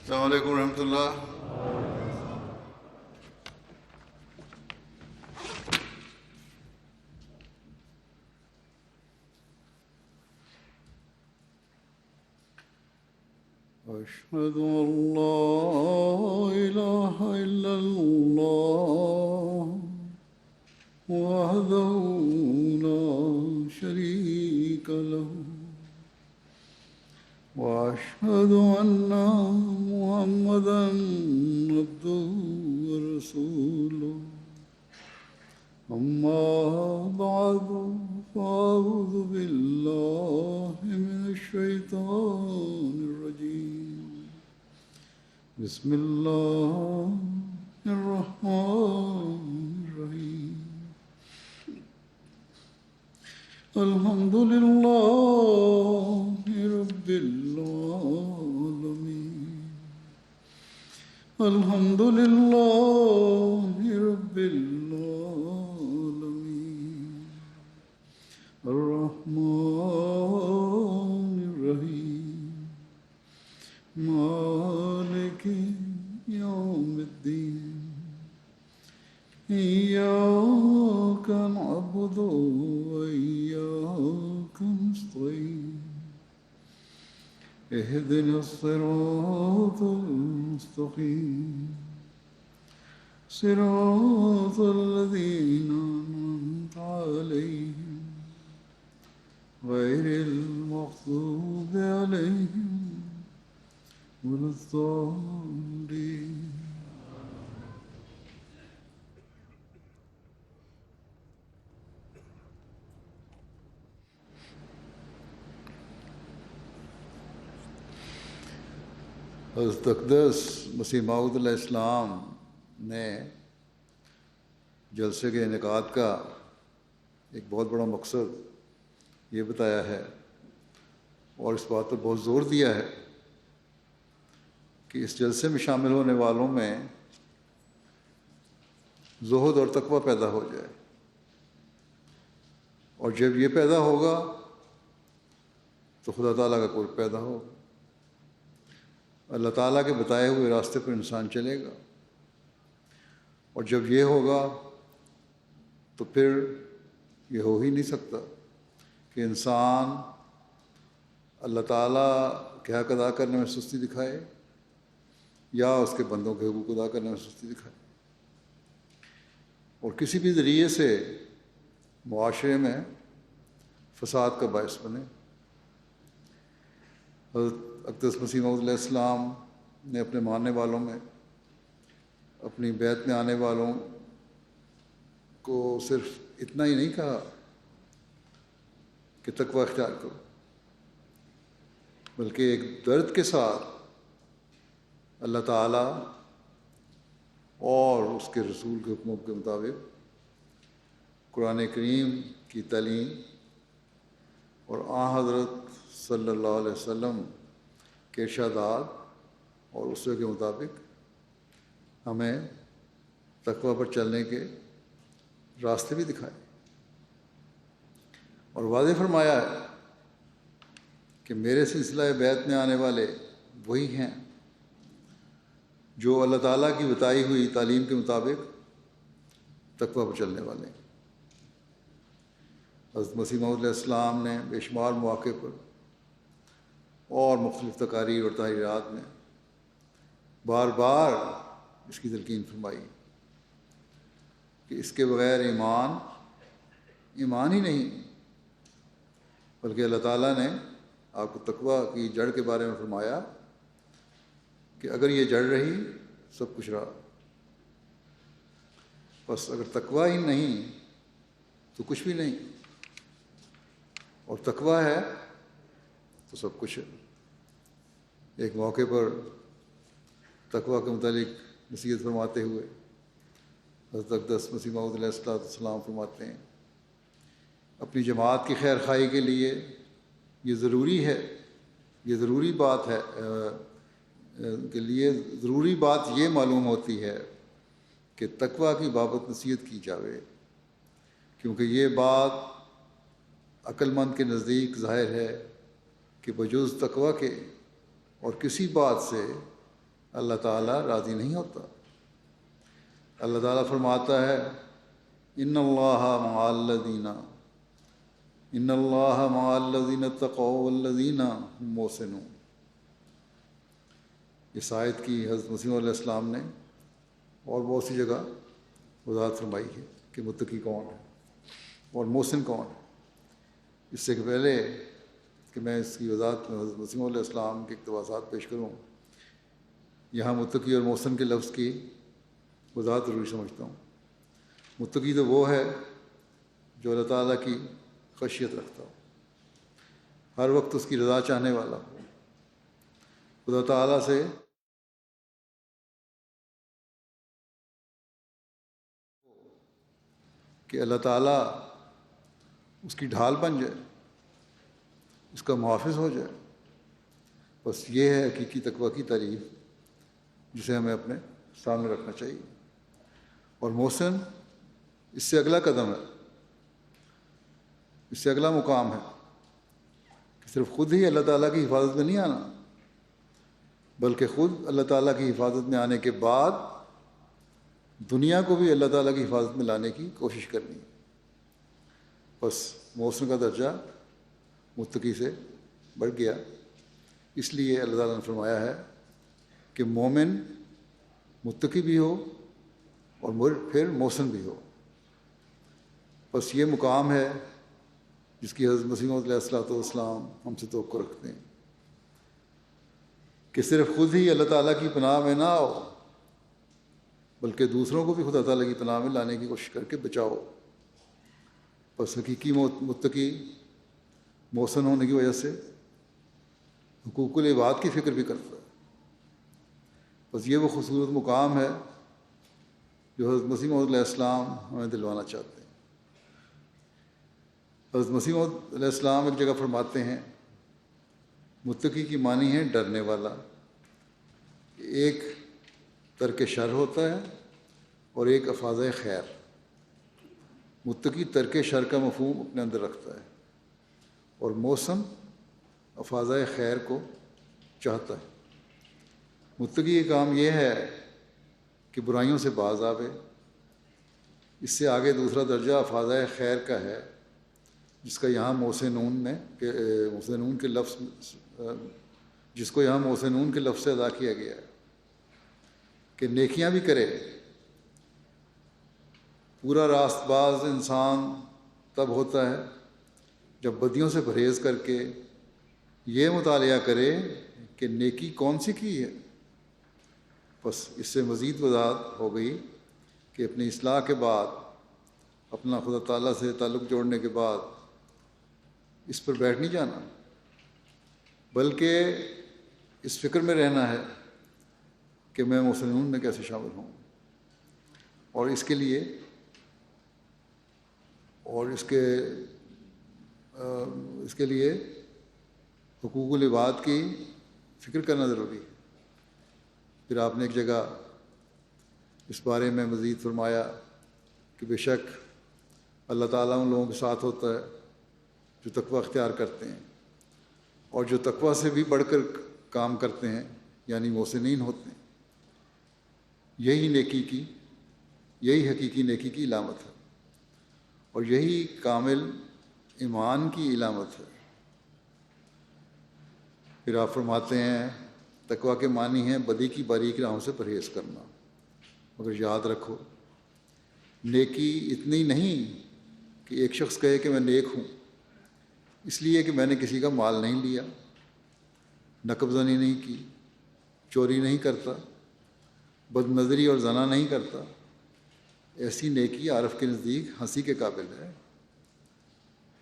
السلام علیکم ورحمۃ اللہ۔ أشهد أن لا إله إلا الله وحده لا شريك له وأشهد أن محمدا عبده ورسوله أما بعد فأعوذ بالله من الشيطان الرجيم بسم الله الرحمن الرحيم الحمد لله رب العالمين الحمد لله رب العالمين الرحمن الرحيم مالك يوم الدين إياك نعبد وإياك نستعين اهدنا الصراط المستقيم صراط الذين أنعمت عليهم غير المغضوب عليهم ولا الضالين۔ حضرت اقدس مسیح موعود علیہ السلام نے جلسے کے انعقاد کا ایک بہت بڑا مقصد یہ بتایا ہے اور اس بات پر بہت زور دیا ہے کہ اس جلسے میں شامل ہونے والوں میں زہد اور تقویٰ پیدا ہو جائے، اور جب یہ پیدا ہوگا تو خدا تعالیٰ کا قرب پیدا ہوگا، اللہ تعالیٰ کے بتائے ہوئے راستے پر انسان چلے گا، اور جب یہ ہوگا تو پھر یہ ہو ہی نہیں سکتا کہ انسان اللہ تعالیٰ کے حق ادا کرنے میں سستی دکھائے یا اس کے بندوں کے حقوق ادا کرنے میں سستی دکھائے، اور کسی بھی ذریعے سے معاشرے میں فساد کا باعث بنے۔ حضرت اقدس مسیح موعود علیہ السلام نے اپنے ماننے والوں میں، اپنی بیعت میں آنے والوں کو صرف اتنا ہی نہیں کہا کہ تقویٰ اختیار کرو، بلکہ ایک درد کے ساتھ اللہ تعالیٰ اور اس کے رسول کے حکموں کے مطابق قرآن کریم کی تعلیم اور حضرت صلی اللہ علیہ وسلم کے ارشادات اور اسوے کے مطابق ہمیں تقویٰ پر چلنے کے راستے بھی دکھائے، اور واضح فرمایا ہے کہ میرے سلسلہ بیعت میں آنے والے وہی ہیں جو اللہ تعالیٰ کی بتائی ہوئی تعلیم کے مطابق تقویٰ پر چلنے والے ہیں۔ حضرت مسیح موعود علیہ السلام نے بے شمار مواقع پر اور مختلف تقاریر اور تحریرات میں بار بار اس کی تلقین فرمائی کہ اس کے بغیر ایمان ہی نہیں، بلکہ اللہ تعالیٰ نے آپ کو تقویٰ کی جڑ کے بارے میں فرمایا کہ اگر یہ جڑ رہی سب کچھ رہا، بس اگر تقویٰ ہی نہیں تو کچھ بھی نہیں، اور تقویٰ ہے تو سب کچھ ہے۔ ایک موقع پر تقویٰ کے متعلق نصیحت فرماتے ہوئے حضرت اقدس مسیح موعود علیہ السلام فرماتے ہیں اپنی جماعت کی خیر خواہی کے لیے یہ ضروری ہے، یہ ضروری بات ہے کے لیے ضروری بات یہ معلوم ہوتی ہے کہ تقویٰ کی بابت نصیحت کی جاوے، کیونکہ یہ بات عقل مند کے نزدیک ظاہر ہے کہ بجوز تقویٰ کے اور کسی بات سے اللہ تعالیٰ راضی نہیں ہوتا۔ اللہ تعالیٰ فرماتا ہے ان اللہ مع الذین اتقوا والذین هم محسنون۔ اس آیت کی حضرت مسیح علیہ السلام نے اور بہت سی جگہ وضاحت فرمائی ہے کہ متقی کون ہے اور محسن کون ہے۔ اس سے پہلے کہ میں اس کی وضاحت میں حضرت مسیح علیہ السلام کے اقتباسات پیش کروں، یہاں متقی اور محسن کے لفظ کی وضاحت ضروری سمجھتا ہوں۔ متقی تو وہ ہے جو اللہ تعالیٰ کی خشیت رکھتا ہو، ہر وقت اس کی رضا چاہنے والا ہو، خدا تعالیٰ سے کہ اللہ تعالیٰ اس کی ڈھال بن جائے، اس کا محافظ ہو جائے۔ بس یہ ہے حقیقی تقویٰ کی تعریف جسے ہمیں اپنے سامنے رکھنا چاہیے۔ اور محسن اس سے اگلا قدم ہے، اس سے اگلا مقام ہے کہ صرف خود ہی اللہ تعالیٰ کی حفاظت میں نہیں آنا، بلکہ خود اللہ تعالیٰ کی حفاظت میں آنے کے بعد دنیا کو بھی اللہ تعالیٰ کی حفاظت میں لانے کی کوشش کرنی ہے۔ بس محسن کا درجہ متقی سے بڑھ گیا۔ اس لیے اللہ تعالیٰ نے فرمایا ہے کہ مومن متقی بھی ہو اور پھر محسن بھی ہو۔ بس یہ مقام ہے جس کی حضرت مسیح علیہ السلام ہم سے توقع رکھتے ہیں کہ صرف خود ہی اللہ تعالیٰ کی پناہ میں نہ آؤ، بلکہ دوسروں کو بھی خدا تعالیٰ کی پناہ میں لانے کی کوشش کر کے بچاؤ۔ بس حقیقی متقی محسن ہونے کی وجہ سے حقوق العباد کی فکر بھی کرتا ہے۔ بس یہ وہ خوبصورت مقام ہے جو حضرت مسیح علیہ السلام ہمیں دلوانا چاہتے ہیں۔ حضرت مسیح علیہ السلام ایک جگہ فرماتے ہیں متقی کی معنی ہے ڈرنے والا۔ ایک ترک شر ہوتا ہے اور ایک افاظ خیر۔ متقی ترک شر کا مفہوم اپنے اندر رکھتا ہے اور محسن افاظ خیر کو چاہتا ہے۔ متقی کا کام یہ ہے کہ برائیوں سے باز آوے۔ اس سے آگے دوسرا درجہ افاظ خیر کا ہے جس کا یہاں محسنون کے لفظ جس کو یہاں محسنون کے لفظ سے ادا کیا گیا ہے کہ نیکیاں بھی کرے۔ پورا راست باز انسان تب ہوتا ہے جب بدیوں سے پرہیز کر کے یہ مطالعہ کرے کہ نیکی کون سی کی ہے۔ بس اس سے مزید وضاحت ہو گئی کہ اپنی اصلاح کے بعد، اپنا خدا تعالیٰ سے تعلق جوڑنے کے بعد اس پر بیٹھ نہیں جانا، بلکہ اس فکر میں رہنا ہے کہ میں محسنون میں کیسے شامل ہوں، اور اس کے لیے حقوق العباد کی فکر کرنا ضروری ہے۔ پھر آپ نے ایک جگہ اس بارے میں مزید فرمایا کہ بے شک اللہ تعالیٰ ان لوگوں کے ساتھ ہوتا ہے جو تقویٰ اختیار کرتے ہیں اور جو تقویٰ سے بھی بڑھ کر کام کرتے ہیں، یعنی محسنین ہوتے ہیں۔ یہی حقیقی نیکی کی علامت ہے اور یہی کامل ایمان کی علامت ہے۔ پھر آپ فرماتے ہیں تقویٰ کے معنی ہیں بدی کی باریک راہوں سے پرہیز کرنا۔ مگر یاد رکھو نیکی اتنی نہیں کہ ایک شخص کہے کہ میں نیک ہوں اس لیے کہ میں نے کسی کا مال نہیں لیا، نقب زنی نہیں کی، چوری نہیں کرتا، بد نظری اور زنا نہیں کرتا۔ ایسی نیکی عارف کے نزدیک ہنسی کے قابل ہے،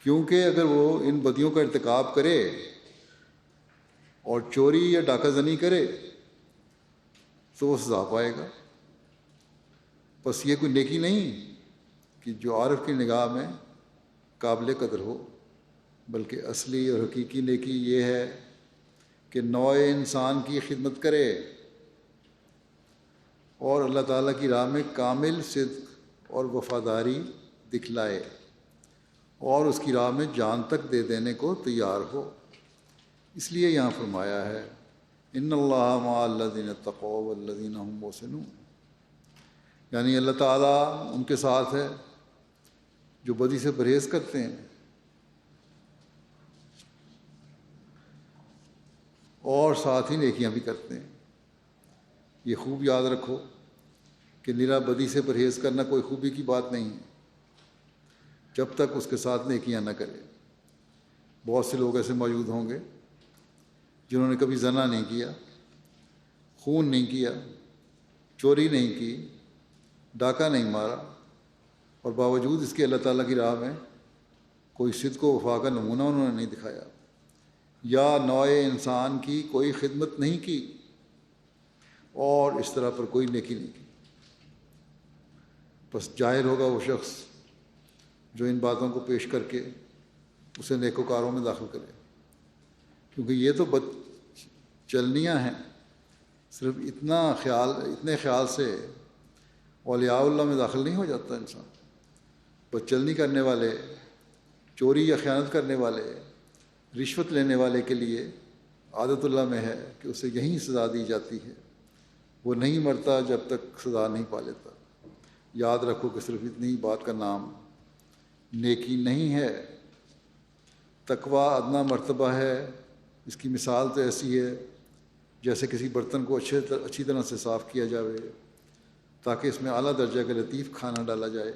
کیونکہ اگر وہ ان بدیوں کا ارتکاب کرے اور چوری یا ڈاکہ زنی کرے تو وہ سزا پائے گا۔ بس یہ کوئی نیکی نہیں کہ جو عارف کی نگاہ میں قابل قدر ہو، بلکہ اصلی اور حقیقی نیکی یہ ہے کہ نوع انسان کی خدمت کرے اور اللہ تعالیٰ کی راہ میں کامل صدق اور وفاداری دکھلائے اور اس کی راہ میں جان تک دے دینے کو تیار ہو۔ اس لیے یہاں فرمایا ہے ان اللہ مع الذین اتقوا والذین هم محسنون، یعنی اللہ تعالیٰ ان کے ساتھ ہے جو بدی سے پرہیز کرتے ہیں اور ساتھ ہی نیکیاں بھی کرتے ہیں۔ یہ خوب یاد رکھو کہ نرا بدی سے پرہیز کرنا کوئی خوبی کی بات نہیں ہے جب تک اس کے ساتھ نیکیاں نہ کرے۔ بہت سے لوگ ایسے موجود ہوں گے جنہوں نے کبھی زنا نہیں کیا، خون نہیں کیا، چوری نہیں کی، ڈاکہ نہیں مارا، اور باوجود اس کے اللہ تعالیٰ کی راہ میں کوئی صدق و وفا کا نمونہ انہوں نے نہیں دکھایا، یا نوع انسان کی کوئی خدمت نہیں کی، اور اس طرح پر کوئی نیکی نہیں کی۔ بس جاہل ہوگا وہ شخص جو ان باتوں کو پیش کر کے اسے نیکوکاروں میں داخل کرے، کیونکہ یہ تو بد چلنیاں ہیں۔ صرف اتنے خیال سے اولیاء اللہ میں داخل نہیں ہو جاتا انسان۔ بد چلنی کرنے والے، چوری یا خیانت کرنے والے، رشوت لینے والے کے لیے عادت اللہ میں ہے کہ اسے یہیں سزا دی جاتی ہے، وہ نہیں مرتا جب تک سزا نہیں پا لیتا۔ یاد رکھو کہ صرف اتنی بات کا نام نیکی نہیں ہے۔ تقوی ادنا مرتبہ ہے۔ اس کی مثال تو ایسی ہے جیسے کسی برتن کو اچھی طرح سے صاف کیا جائے تاکہ اس میں اعلیٰ درجہ کا لطیف کھانا ڈالا جائے۔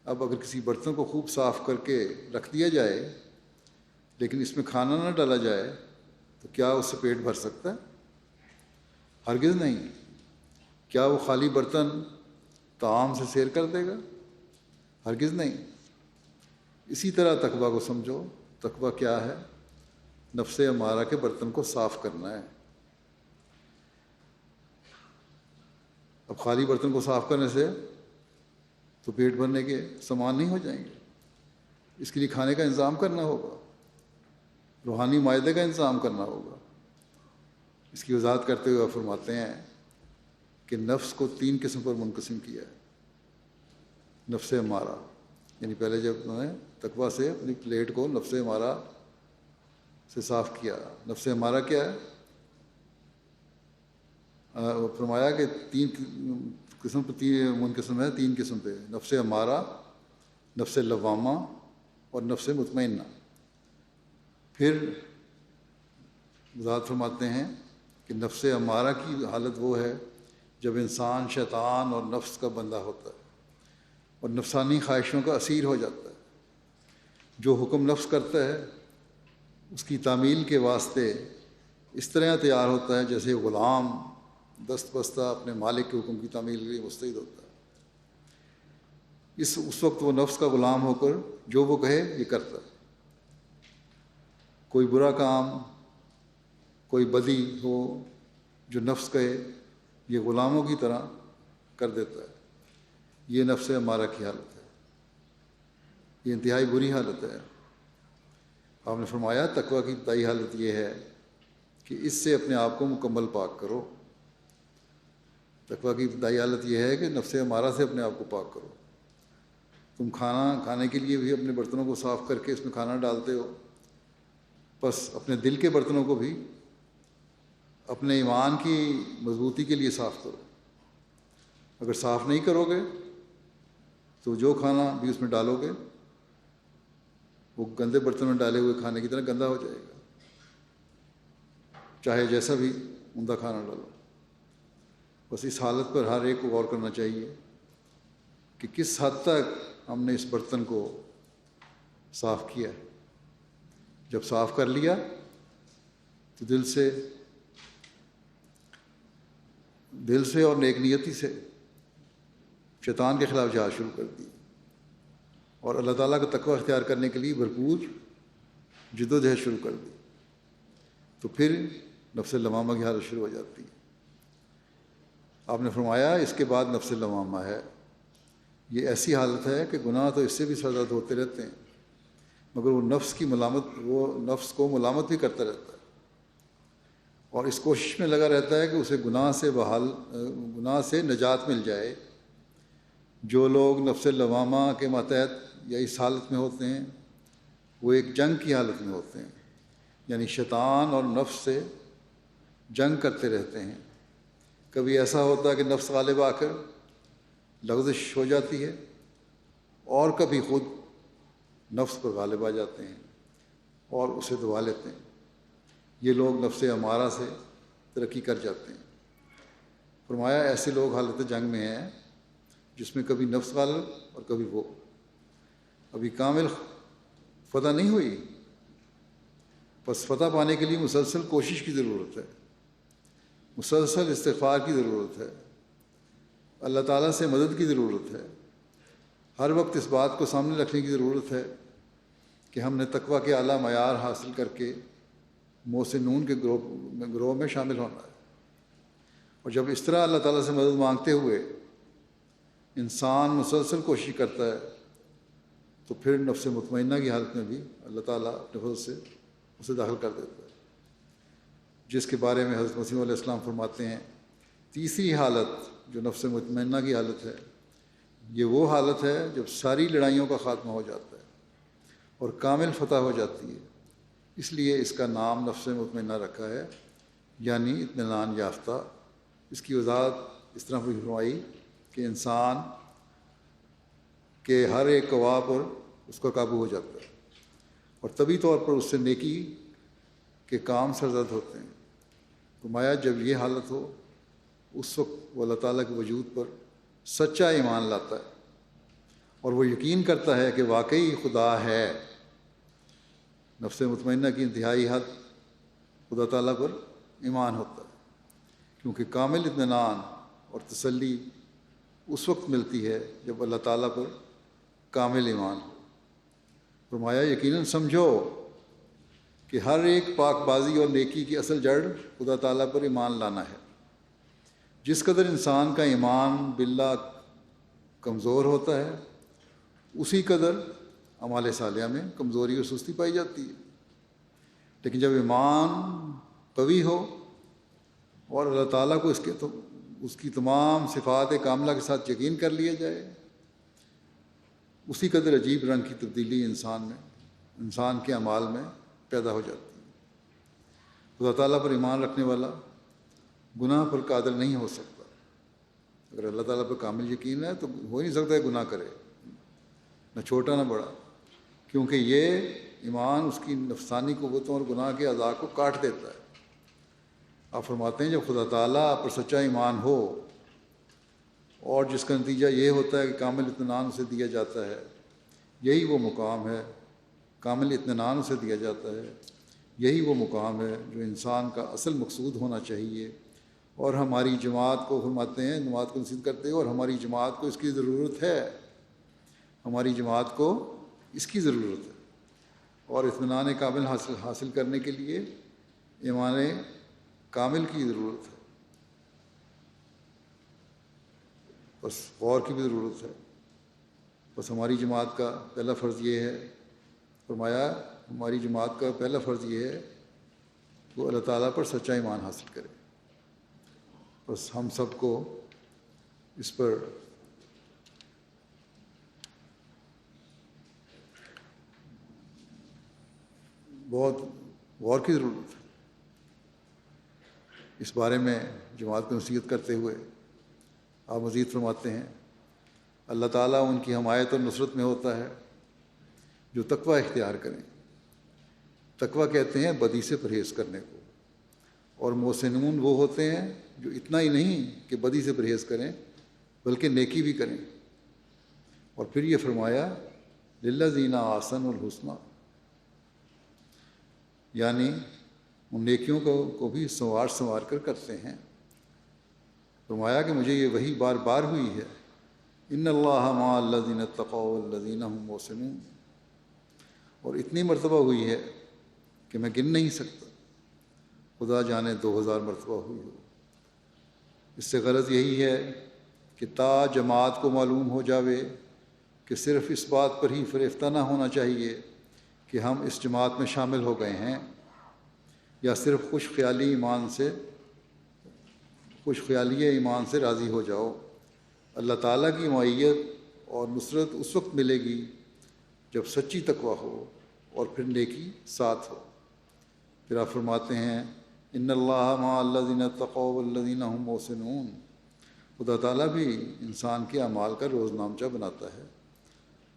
اب اگر کسی برتن کو خوب صاف کر کے رکھ دیا جائے لیکن اس میں کھانا نہ ڈالا جائے تو کیا اس سے پیٹ بھر سکتا ہے؟ ہرگز نہیں۔ کیا وہ خالی برتن طعام سے سیر کر دے گا؟ ہرگز نہیں۔ اسی طرح تقویٰ کو سمجھو۔ تقویٰ کیا ہے؟ نفس امارہ کے برتن کو صاف کرنا ہے۔ اب خالی برتن کو صاف کرنے سے تو پیٹ بھرنے کے سامان نہیں ہو جائیں گے، اس کے لیے کھانے کا انتظام کرنا ہوگا، روحانی معدے کا انتظام کرنا ہوگا۔ اس کی وضاحت کرتے ہوئے فرماتے ہیں کہ نفس کو 3 قسم پر منقسم کیا ہے۔ نفس امارہ، یعنی پہلے جب انہوں نے تقویٰ سے اپنی پلیٹ کو نفس امارہ سے صاف کیا۔ نفس امارہ کیا ہے؟ فرمایا کہ 3 قسم پر منقسم ہے، 3 قسم پہ: نفس امارہ، نفس لوامہ اور نفس مطمئنہ۔ پھر وضاحت فرماتے ہیں کہ نفس امارہ کی حالت وہ ہے جب انسان شیطان اور نفس کا بندہ ہوتا ہے اور نفسانی خواہشوں کا اسیر ہو جاتا ہے۔ جو حکم نفس کرتا ہے اس کی تعمیل کے واسطے اس طرح تیار ہوتا ہے جیسے غلام دست بستہ اپنے مالک کے حکم کی تعمیل کے لیے مستعد ہوتا ہے۔ اس وقت وہ نفس کا غلام ہو کر جو وہ کہے یہ کرتا ہے۔ کوئی برا کام، کوئی بدی ہو جو نفس کہے یہ غلاموں کی طرح کر دیتا ہے۔ یہ نفس امارہ کی حالت ہے۔ یہ انتہائی بری حالت ہے۔ آپ نے فرمایا تقویٰ کی ابتدائی حالت یہ ہے کہ اس سے اپنے آپ کو مکمل پاک کرو۔ تقویٰ کی ابتدائی حالت یہ ہے کہ نفس امارہ سے اپنے آپ کو پاک کرو۔ تم کھانے کے لیے بھی اپنے برتنوں کو صاف کر کے اس میں کھانا ڈالتے ہو، بس اپنے دل کے برتنوں کو بھی اپنے ایمان کی مضبوطی کے لیے صاف کرو۔ اگر صاف نہیں کرو گے تو جو کھانا بھی اس میں ڈالو گے وہ گندے برتن میں ڈالے ہوئے کھانے کی طرح گندا ہو جائے گا، چاہے جیسا بھی عمدہ کھانا ڈالو۔ بس اس حالت پر ہر ایک کو غور کرنا چاہیے کہ کس حد تک ہم نے اس برتن کو صاف کیا ہے۔ جب صاف کر لیا تو دل سے اور نیک نیتی سے شیطان کے خلاف جہاد شروع کر دی اور اللہ تعالیٰ کا تقویٰ اختیار کرنے کے لیے بھرپور جد و جہد شروع کر دی، تو پھر نفس لوامہ کی حالت شروع ہو جاتی ہے۔ آپ نے فرمایا اس کے بعد نفس لوامہ ہے۔ یہ ایسی حالت ہے کہ گناہ تو اس سے بھی سرزد ہوتے رہتے ہیں مگر وہ نفس کو ملامت بھی کرتا رہتا ہے اور اس کوشش میں لگا رہتا ہے کہ اسے گناہ سے نجات مل جائے۔ جو لوگ نفس لوامہ کے ماتحت یا اس حالت میں ہوتے ہیں وہ ایک جنگ کی حالت میں ہوتے ہیں، یعنی شیطان اور نفس سے جنگ کرتے رہتے ہیں. کبھی ایسا ہوتا ہے کہ نفس غالب آ کر لغزش ہو جاتی ہے، اور کبھی خود نفس پر غالب آ جاتے ہیں اور اسے دبا لیتے ہیں. یہ لوگ نفس امارہ سے ترقی کر جاتے ہیں. فرمایا ایسے لوگ حالت جنگ میں ہیں جس میں کبھی نفس غالب اور کبھی وہ. ابھی کامل فتح نہیں ہوئی، بس فتح پانے کے لیے مسلسل کوشش کی ضرورت ہے، مسلسل استغفار کی ضرورت ہے، اللہ تعالیٰ سے مدد کی ضرورت ہے. ہر وقت اس بات کو سامنے رکھنے کی ضرورت ہے کہ ہم نے تقویٰ کے اعلیٰ معیار حاصل کر کے محسنون کے گروہ میں شامل ہونا ہے. اور جب اس طرح اللہ تعالیٰ سے مدد مانگتے ہوئے انسان مسلسل کوشش کرتا ہے تو پھر نفس مطمئنہ کی حالت میں بھی اللہ تعالیٰ اپنے فضل سے اسے داخل کر دیتا ہے، جس کے بارے میں حضرت مسیح علیہ السلام فرماتے ہیں تیسری حالت جو نفس مطمئنہ کی حالت ہے، یہ وہ حالت ہے جب ساری لڑائیوں کا خاتمہ ہو جاتا ہے اور کامل فتح ہو جاتی ہے. اس لیے اس کا نام نفس مطمئنہ رکھا ہے، یعنی اطمینان یافتہ. اس کی وضاحت اس طرح فرمائی کہ انسان کے ہر ایک قوا پر اس کا قابو ہو جاتا ہے اور طبی طور پر اس سے نیکی کے کام سرزد ہوتے ہیں. فرمایا جب یہ حالت ہو اس وقت وہ اللہ تعالیٰ کے وجود پر سچا ایمان لاتا ہے اور وہ یقین کرتا ہے کہ واقعی خدا ہے. نفس مطمئنہ کی انتہائی حد خدا تعالیٰ پر ایمان ہوتا ہے، کیونکہ کامل اطمینان اور تسلی اس وقت ملتی ہے جب اللہ تعالیٰ پر کامل ایمان ہو. فرمایا یقیناً سمجھو کہ ہر ایک پاک بازی اور نیکی کی اصل جڑ خدا تعالیٰ پر ایمان لانا ہے. جس قدر انسان کا ایمان باللہ کمزور ہوتا ہے اسی قدر اعمال صالحہ میں کمزوری اور سستی پائی جاتی ہے. لیکن جب ایمان قوی ہو اور اللہ تعالیٰ کو اس کی تمام صفات کاملہ کے ساتھ یقین کر لیا جائے، اسی قدر عجیب رنگ کی تبدیلی انسان کے اعمال میں پیدا ہو جاتی ہے. خدا تعالیٰ پر ایمان رکھنے والا گناہ پر قادر نہیں ہو سکتا. اگر اللہ تعالیٰ پر کامل یقین ہے تو ہو نہیں سکتا ہے گناہ کرے، نہ چھوٹا نہ بڑا، کیونکہ یہ ایمان اس کی نفسانی قوتوں اور گناہ کے اعضاء کو کاٹ دیتا ہے. آپ فرماتے ہیں جب خدا تعالیٰ پر سچا ایمان ہو اور جس کا نتیجہ یہ ہوتا ہے کہ کامل اطمینان اسے دیا جاتا ہے، یہی وہ مقام ہے. کامل اطمینان اسے دیا جاتا ہے، یہی وہ مقام ہے جو انسان کا اصل مقصود ہونا چاہیے. اور ہماری جماعت کو فرماتے ہیں، جماعت کو نصیحت کرتے ہیں، اور ہماری جماعت کو اس کی ضرورت ہے. ہماری جماعت کو اس کی ضرورت ہے اور اطمینان کامل حاصل کرنے کے لیے ایمان کامل کی ضرورت ہے. بس غور کی بھی ضرورت ہے. بس ہماری جماعت کا پہلا فرض یہ ہے، فرمایا ہماری جماعت کا پہلا فرض یہ ہے کہ وہ اللہ تعالیٰ پر سچا ایمان حاصل کرے. بس ہم سب کو اس پر بہت غور کی ضرورت ہے. اس بارے میں جماعت کو نصیحت کرتے ہوئے آپ مزید فرماتے ہیں اللہ تعالیٰ ان کی حمایت اور نصرت میں ہوتا ہے جو تقوی اختیار کریں. تقوی کہتے ہیں بدی سے پرہیز کرنے کو، اور محسنون وہ ہوتے ہیں جو اتنا ہی نہیں کہ بدی سے پرہیز کریں بلکہ نیکی بھی کریں. اور پھر یہ فرمایا للذین احسنوا الحسنی، یعنی ان نیکیوں کو بھی سنوار کر کرتے ہیں. فرمایا کہ مجھے یہ وحی بار بار ہوئی ہے ان اللہ مع الذین اتقوا والذین هم محسنون، اور اتنی مرتبہ ہوئی ہے کہ میں گن نہیں سکتا، خدا جانے 2000 مرتبہ ہوئی ہو. اس سے غرض یہی ہے کہ تا جماعت کو معلوم ہو جاوے کہ صرف اس بات پر ہی فریفتہ نہ ہونا چاہیے کہ ہم اس جماعت میں شامل ہو گئے ہیں، یا صرف خوش خیالی ایمان سے راضی ہو جاؤ. اللہ تعالیٰ کی معیت اور نصرت اس وقت ملے گی جب سچی تقوی ہو اور پھر نیکی ساتھ ہو. پھر آپ فرماتے ہیں ان اللہ مع الذین اتقوا والذین هم محسنون، خدا تعالیٰ بھی انسان کے اعمال کا روز نامچہ بناتا ہے،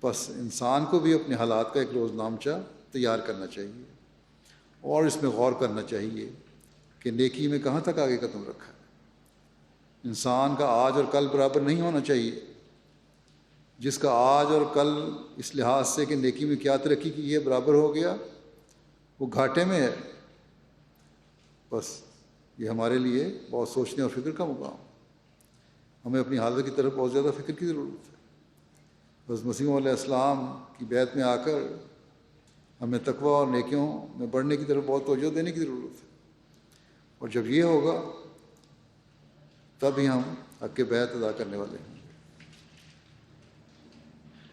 پس انسان کو بھی اپنے حالات کا ایک روز نامچہ تیار کرنا چاہیے اور اس میں غور کرنا چاہیے کہ نیکی میں کہاں تک آگے قدم رکھا ہے۔ انسان کا آج اور کل برابر نہیں ہونا چاہیے۔ جس کا آج اور کل اس لحاظ سے کہ نیکی میں کیا ترقی کی ہے برابر ہو گیا، وہ گھاٹے میں ہے۔ بس یہ ہمارے لیے بہت سوچنے اور فکر کا مقام۔ ہمیں اپنی حالت کی طرف بہت زیادہ فکر کی ضرورت ہے۔ بس مسیح علیہ السلام کی بیعت میں آ کر ہمیں تقویٰ اور نیکیوں میں بڑھنے کی طرف بہت توجہ دینے کی ضرورت ہے، اور جب یہ ہوگا تب ہی ہم حق کے بیعت ادا کرنے والے ہیں۔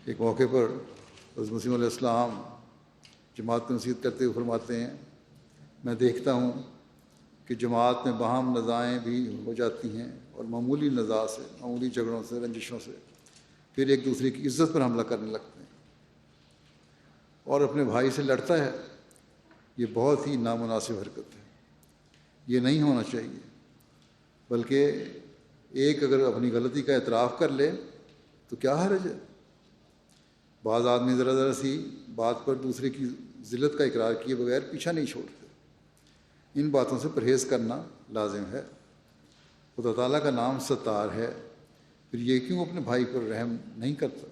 ایک موقع پر حضرت مسیح علیہ السلام جماعت کو نصیحت کرتے ہوئے فرماتے ہیں، میں دیکھتا ہوں کہ جماعت میں باہم نزاعیں بھی ہو جاتی ہیں، اور معمولی نزاع سے، معمولی جھگڑوں سے، رنجشوں سے پھر ایک دوسرے کی عزت پر حملہ کرنے لگتے ہیں اور اپنے بھائی سے لڑتا ہے۔ یہ بہت ہی نامناسب حرکت ہے، یہ نہیں ہونا چاہیے۔ بلکہ ایک اگر اپنی غلطی کا اعتراف کر لے تو کیا حرج ہے؟ بعض آدمی ذرا سی بات پر دوسرے کی ذلت کا اقرار کیے بغیر پیچھا نہیں چھوڑتے۔ ان باتوں سے پرہیز کرنا لازم ہے۔ خدا تعالیٰ کا نام ستار ہے، پھر یہ کیوں اپنے بھائی پر رحم نہیں کرتا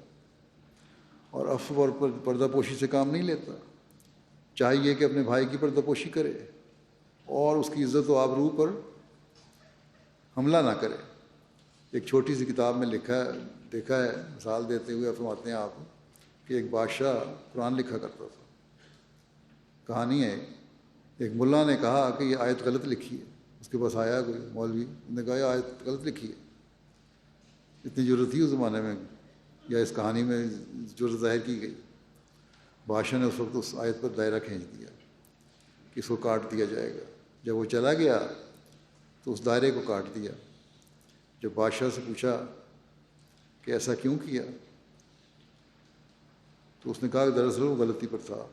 اور عفو اور پردہ پوشی سے کام نہیں لیتا؟ چاہیے کہ اپنے بھائی کی پردہ پوشی کرے اور اس کی عزت و آبرو پر حملہ نہ کرے۔ ایک چھوٹی سی کتاب میں دیکھا ہے، مثال دیتے ہوئے فرماتے ہیں آپ کہ ایک بادشاہ قرآن لکھا کرتا تھا۔ کہانی ہے، ایک ملا نے کہا کہ یہ آیت غلط لکھی ہے۔ اس کے پاس آیا کوئی مولوی، نے کہا یہ آیت غلط لکھی ہے۔ اتنی ضرورت تھی اس زمانے میں یا اس کہانی میں جرأت ظاہر کی گئی؟ بادشاہ نے اس وقت اس آیت پر دائرہ کھینچ دیا کہ اس کو کاٹ دیا جائے گا۔ جب وہ چلا گیا تو اس دائرے کو کاٹ دیا۔ جب بادشاہ سے پوچھا کہ ایسا کیوں کیا، تو اس نے کہا کہ دراصل وہ غلطی پر تھا،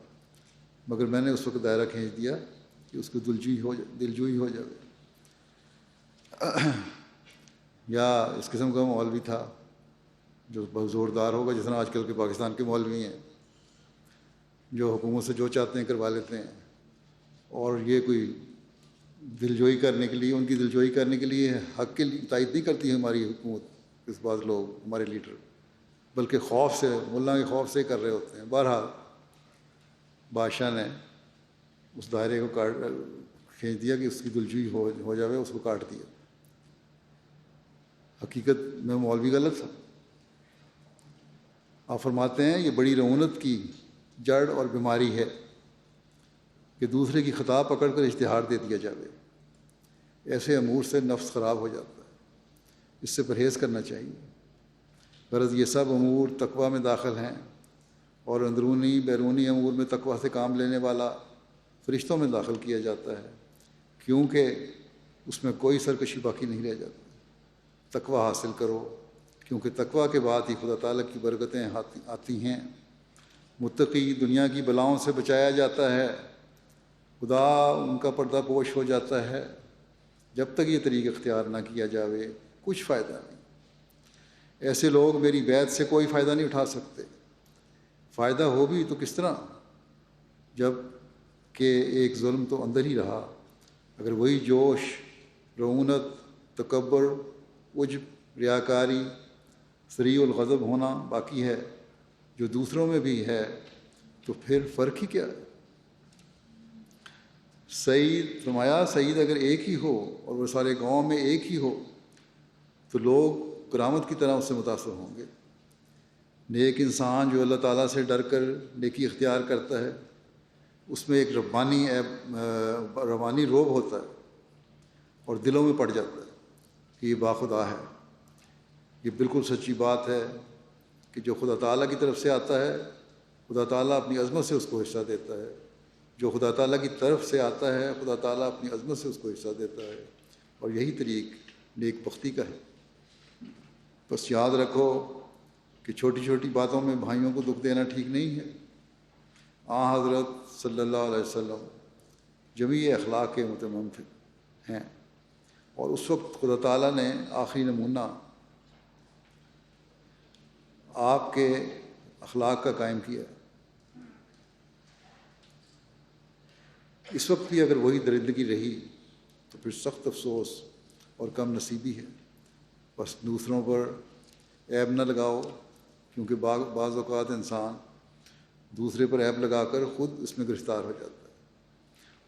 مگر میں نے اس وقت دائرہ کھینچ دیا کہ اس کو دلجوئی ہو جائے۔ یا اس قسم کا مولوی تھا جو بہت زوردار ہوگا، جس طرح آج کل کے پاکستان کے مولوی ہیں جو حکومت سے جو چاہتے ہیں کروا لیتے ہیں، اور یہ کوئی دلجوئی کرنے کے لیے، ان کی دلجوئی کرنے کے لیے حق کی تائید نہیں کرتی ہے ہماری حکومت، اس بعض لوگ ہمارے لیڈر، بلکہ خوف سے، ملا کے خوف سے کر رہے ہوتے ہیں۔ بہرحال بادشاہ نے اس دائرے کو کھینچ دیا کہ اس کی دلجوئی ہو جاوے، اس کو کاٹ دیا۔ حقیقت میں مولوی غلط تھا۔ آپ فرماتے ہیں یہ بڑی رعونت کی جڑ اور بیماری ہے کہ دوسرے کی خطا پکڑ کر اشتہار دے دیا جاوے۔ ایسے امور سے نفس خراب ہو جاتا ہے، اس سے پرہیز کرنا چاہیے۔ غرض یہ سب امور تقویٰ میں داخل ہیں، اور اندرونی بیرونی امور میں تقویٰ سے کام لینے والا فرشتوں میں داخل کیا جاتا ہے، کیونکہ اس میں کوئی سرکشی باقی نہیں رہ جاتی۔ تقویٰ حاصل کرو، کیونکہ تقویٰ کے بعد ہی خدا تعالیٰ کی برکتیں آتی ہیں۔ متقی دنیا کی بلاؤں سے بچایا جاتا ہے، خدا ان کا پردہ پوش ہو جاتا ہے۔ جب تک یہ طریق اختیار نہ کیا جاوے کچھ فائدہ نہیں۔ ایسے لوگ میری بیعت سے کوئی فائدہ نہیں اٹھا سکتے۔ فائدہ ہو بھی تو کس طرح، جب کہ ایک ظلم تو اندر ہی رہا۔ اگر وہی جوش، رعونت، تکبر، عجب، ریاکاری، سریع الغضب ہونا باقی ہے جو دوسروں میں بھی ہے، تو پھر فرق ہی کیا ہے؟ فرمایا سعید اگر ایک ہی ہو اور وہ سارے گاؤں میں ایک ہی ہو تو لوگ کرامت کی طرح اس سے متاثر ہوں گے۔ نیک انسان جو اللہ تعالیٰ سے ڈر کر نیکی اختیار کرتا ہے، اس میں ایک روحانی روب ہوتا ہے اور دلوں میں پڑ جاتا ہے کہ یہ باخدا ہے۔ یہ بالکل سچی بات ہے کہ جو خدا تعالیٰ کی طرف سے آتا ہے، خدا تعالیٰ اپنی عظمت سے اس کو حصہ دیتا ہے۔ جو خدا تعالیٰ کی طرف سے آتا ہے، خدا تعالیٰ اپنی عظمت سے اس کو حصہ دیتا ہے، اور یہی طریق نیک بختی کا ہے۔ بس یاد رکھو کہ چھوٹی چھوٹی باتوں میں بھائیوں کو دکھ دینا ٹھیک نہیں ہے۔ حضرت صلی اللہ علیہ وسلم جمیع اخلاق کے متمم تھے۔ ہیں. اور اس وقت خدا تعالیٰ نے آخری نمونہ آپ کے اخلاق کا قائم کیا. اس وقت بھی اگر وہی درندگی رہی تو پھر سخت افسوس اور کم نصیبی ہے. بس دوسروں پر عیب نہ لگاؤ، کیونکہ بعض اوقات انسان دوسرے پر عیب لگا کر خود اس میں گرفتار ہو جاتا ہے.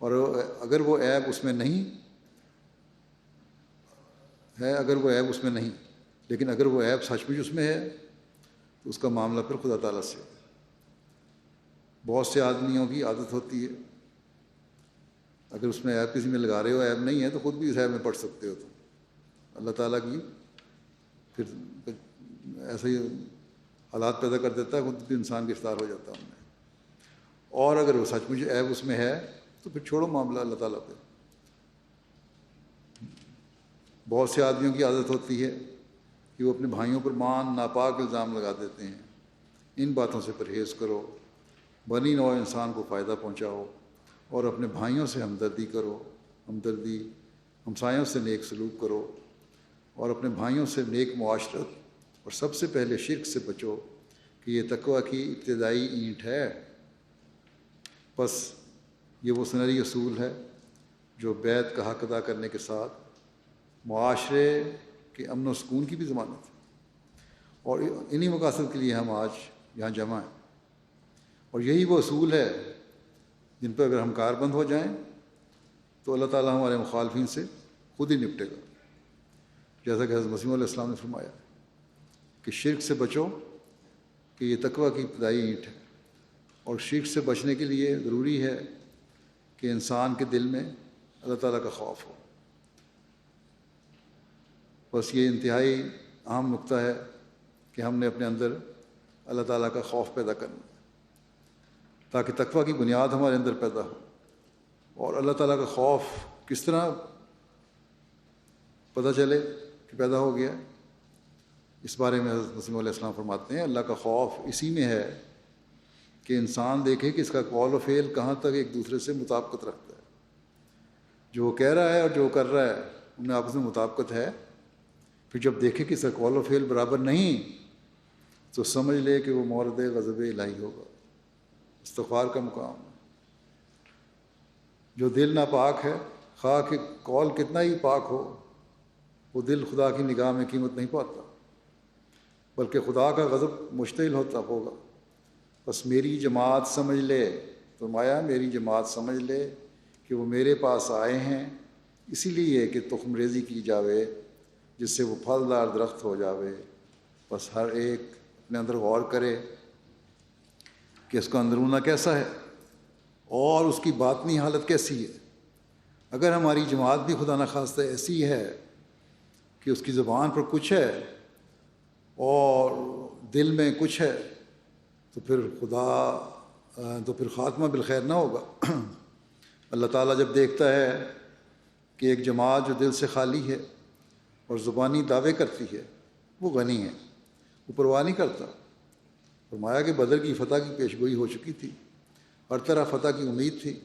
اور اگر وہ عیب اس میں نہیں ہے، لیکن اگر وہ عیب سچ مچ اس میں ہے تو اس کا معاملہ پھر خدا تعالیٰ سے. بہت سے آدمیوں کی عادت ہوتی ہے، اگر اس میں عیب کسی میں لگا رہے ہو، عیب نہیں ہے تو خود بھی اس عیب میں پڑ سکتے ہو. تو اللہ تعالیٰ کی پھر ایسے ہی حالات پیدا کر دیتا ہے، خود بھی انسان گرفتار ہو جاتا ہے ان میں. اور اگر وہ سچ مچ عیب اس میں ہے تو پھر چھوڑو معاملہ اللہ تعالیٰ پہ. بہت سے آدمیوں کی عادت ہوتی ہے کہ وہ اپنے بھائیوں پر ناپاک الزام لگا دیتے ہیں. ان باتوں سے پرہیز کرو، بنی نوع انسان کو فائدہ پہنچاؤ اور اپنے بھائیوں سے ہمدردی کرو. ہمسایوں سے نیک سلوک کرو اور اپنے بھائیوں سے نیک معاشرت، اور سب سے پہلے شرک سے بچو کہ یہ تقویٰ کی ابتدائی اینٹ ہے. بس یہ وہ سنہری اصول ہے جو بیت کا حق ادا کرنے کے ساتھ معاشرے کے امن و سکون کی بھی ضمانت ہے. اور انہی مقاصد کے لیے ہم آج یہاں جمع ہیں. اور یہی وہ اصول ہے جن پر اگر ہم کاربند ہو جائیں تو اللہ تعالیٰ ہمارے مخالفین سے خود ہی نپٹے گا. جیسا کہ حضرت مسیح علیہ السلام نے فرمایا کہ شرک سے بچو کہ یہ تقویٰ کی ابتدائی اینٹ ہے. اور شرک سے بچنے کے لیے ضروری ہے کہ انسان کے دل میں اللہ تعالیٰ کا خوف ہو. بس یہ انتہائی اہم نقطہ ہے کہ ہم نے اپنے اندر اللہ تعالیٰ کا خوف پیدا کرنا تاکہ تقویٰ کی بنیاد ہمارے اندر پیدا ہو. اور اللہ تعالیٰ کا خوف کس طرح پتہ چلے کہ پیدا ہو گیا، اس بارے میں حضرت مسیح علیہ السلام فرماتے ہیں اللہ کا خوف اسی میں ہے کہ انسان دیکھے کہ اس کا قول و فعل کہاں تک ایک دوسرے سے مطابقت رکھتا ہے. جو وہ کہہ رہا ہے اور جو وہ کر رہا ہے ان میں آپس میں مطابقت ہے. پھر جب دیکھے کہ اس کا قول و فعل برابر نہیں تو سمجھ لے کہ وہ مورد غضب الہی ہوگا. استغفار کا مقام ہے. جو دل ناپاک ہے، خواہ کہ قول کتنا ہی پاک ہو، وہ دل خدا کی نگاہ میں قیمت نہیں پاتا، بلکہ خدا کا غضب مشتعل ہوگا. بس میری جماعت سمجھ لے، فرمایا میری جماعت سمجھ لے کہ وہ میرے پاس آئے ہیں اسی لیے کہ تخم ریزی کی جاوے جس سے وہ پھلدار درخت ہو جاوے. بس ہر ایک اپنے اندر غور کرے کہ اس کا اندرونہ کیسا ہے اور اس کی باطنی حالت کیسی ہے. اگر ہماری جماعت بھی خدا نخواستہ ایسی ہے کہ اس کی زبان پر کچھ ہے اور دل میں کچھ ہے تو پھر خاتمہ بالخیر نہ ہوگا. اللہ تعالیٰ جب دیکھتا ہے کہ ایک جماعت جو دل سے خالی ہے اور زبانی دعوے کرتی ہے وہ غنی ہے، وہ پرواہ نہیں کرتا. فرمایا کہ بدر کی فتح کی پیشگوئی ہو چکی تھی، ہر طرح فتح کی امید تھی،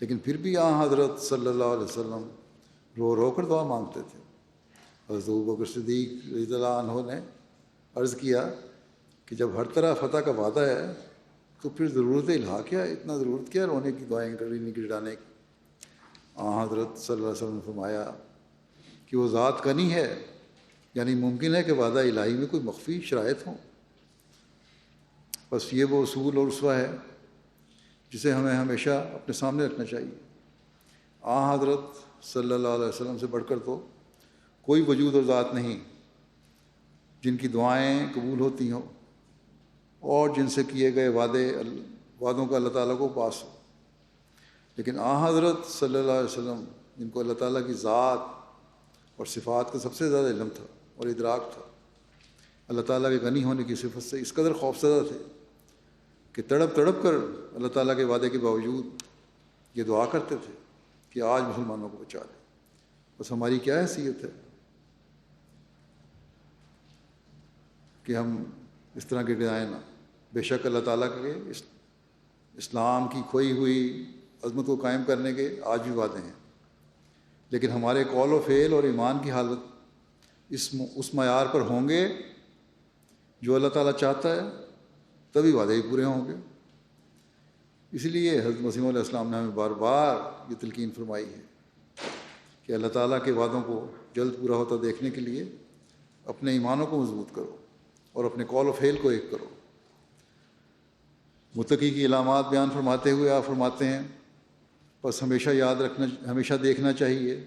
لیکن پھر بھی حضرت صلی اللہ علیہ وسلم رو رو کر دعا مانگتے تھے. حضرت ابوبکر صدیق رضی اللہ عنہ نے عرض کیا کہ جب ہر طرح فتح کا وعدہ ہے تو پھر ضرورت الہا کیا، اتنا ضرورت کیا رونے کی، دعائیں کرنے کی، ڈرانے کی. حضرت صلی اللہ علیہ وسلم نے فرمایا کہ وہ ذات غنی ہے، یعنی ممکن ہے کہ وعدہ الہی میں کوئی مخفی شرائط ہوں. بس یہ وہ اصول اور اسوہ ہے جسے ہمیں ہمیشہ اپنے سامنے رکھنا چاہیے. حضرت صلی اللہ علیہ وسلم سے بڑھ کر تو کوئی وجود اور ذات نہیں جن کی دعائیں قبول ہوتی ہوں اور جن سے کیے گئے وعدوں کا اللہ تعالیٰ کو پاس ہو. لیکن حضرت صلی اللہ علیہ وسلم جن کو اللہ تعالیٰ کی ذات اور صفات کا سب سے زیادہ علم تھا اور ادراک تھا، اللہ تعالیٰ کے غنی ہونے کی صفت سے اس قدر خوفزدہ تھے کہ تڑپ تڑپ کر اللہ تعالیٰ کے وعدے کے باوجود یہ دعا کرتے تھے کہ آج مسلمانوں کو بچا لے. بس ہماری کیا حیثیت ہے کہ ہم اس طرح کے ڈرائیں نہ. بے شک اللہ تعالیٰ کے اسلام کی کھوئی ہوئی عظمت کو قائم کرنے کے آج بھی وعدے ہیں، لیکن ہمارے قول و فعل اور ایمان کی حالت اس معیار پر ہوں گے جو اللہ تعالیٰ چاہتا ہے، تبھی وعدے ہی پورے ہوں گے۔ اسی لیے حضرت مسیح علیہ السلام نے ہمیں بار بار یہ تلقین فرمائی ہے کہ اللہ تعالیٰ کے وعدوں کو جلد پورا ہوتا دیکھنے کے لیے اپنے ایمانوں کو مضبوط کرو اور اپنے قول و فعل کو ایک کرو۔ متقی کی علامات بیان فرماتے ہوئے آپ فرماتے ہیں، بس ہمیشہ دیکھنا چاہیے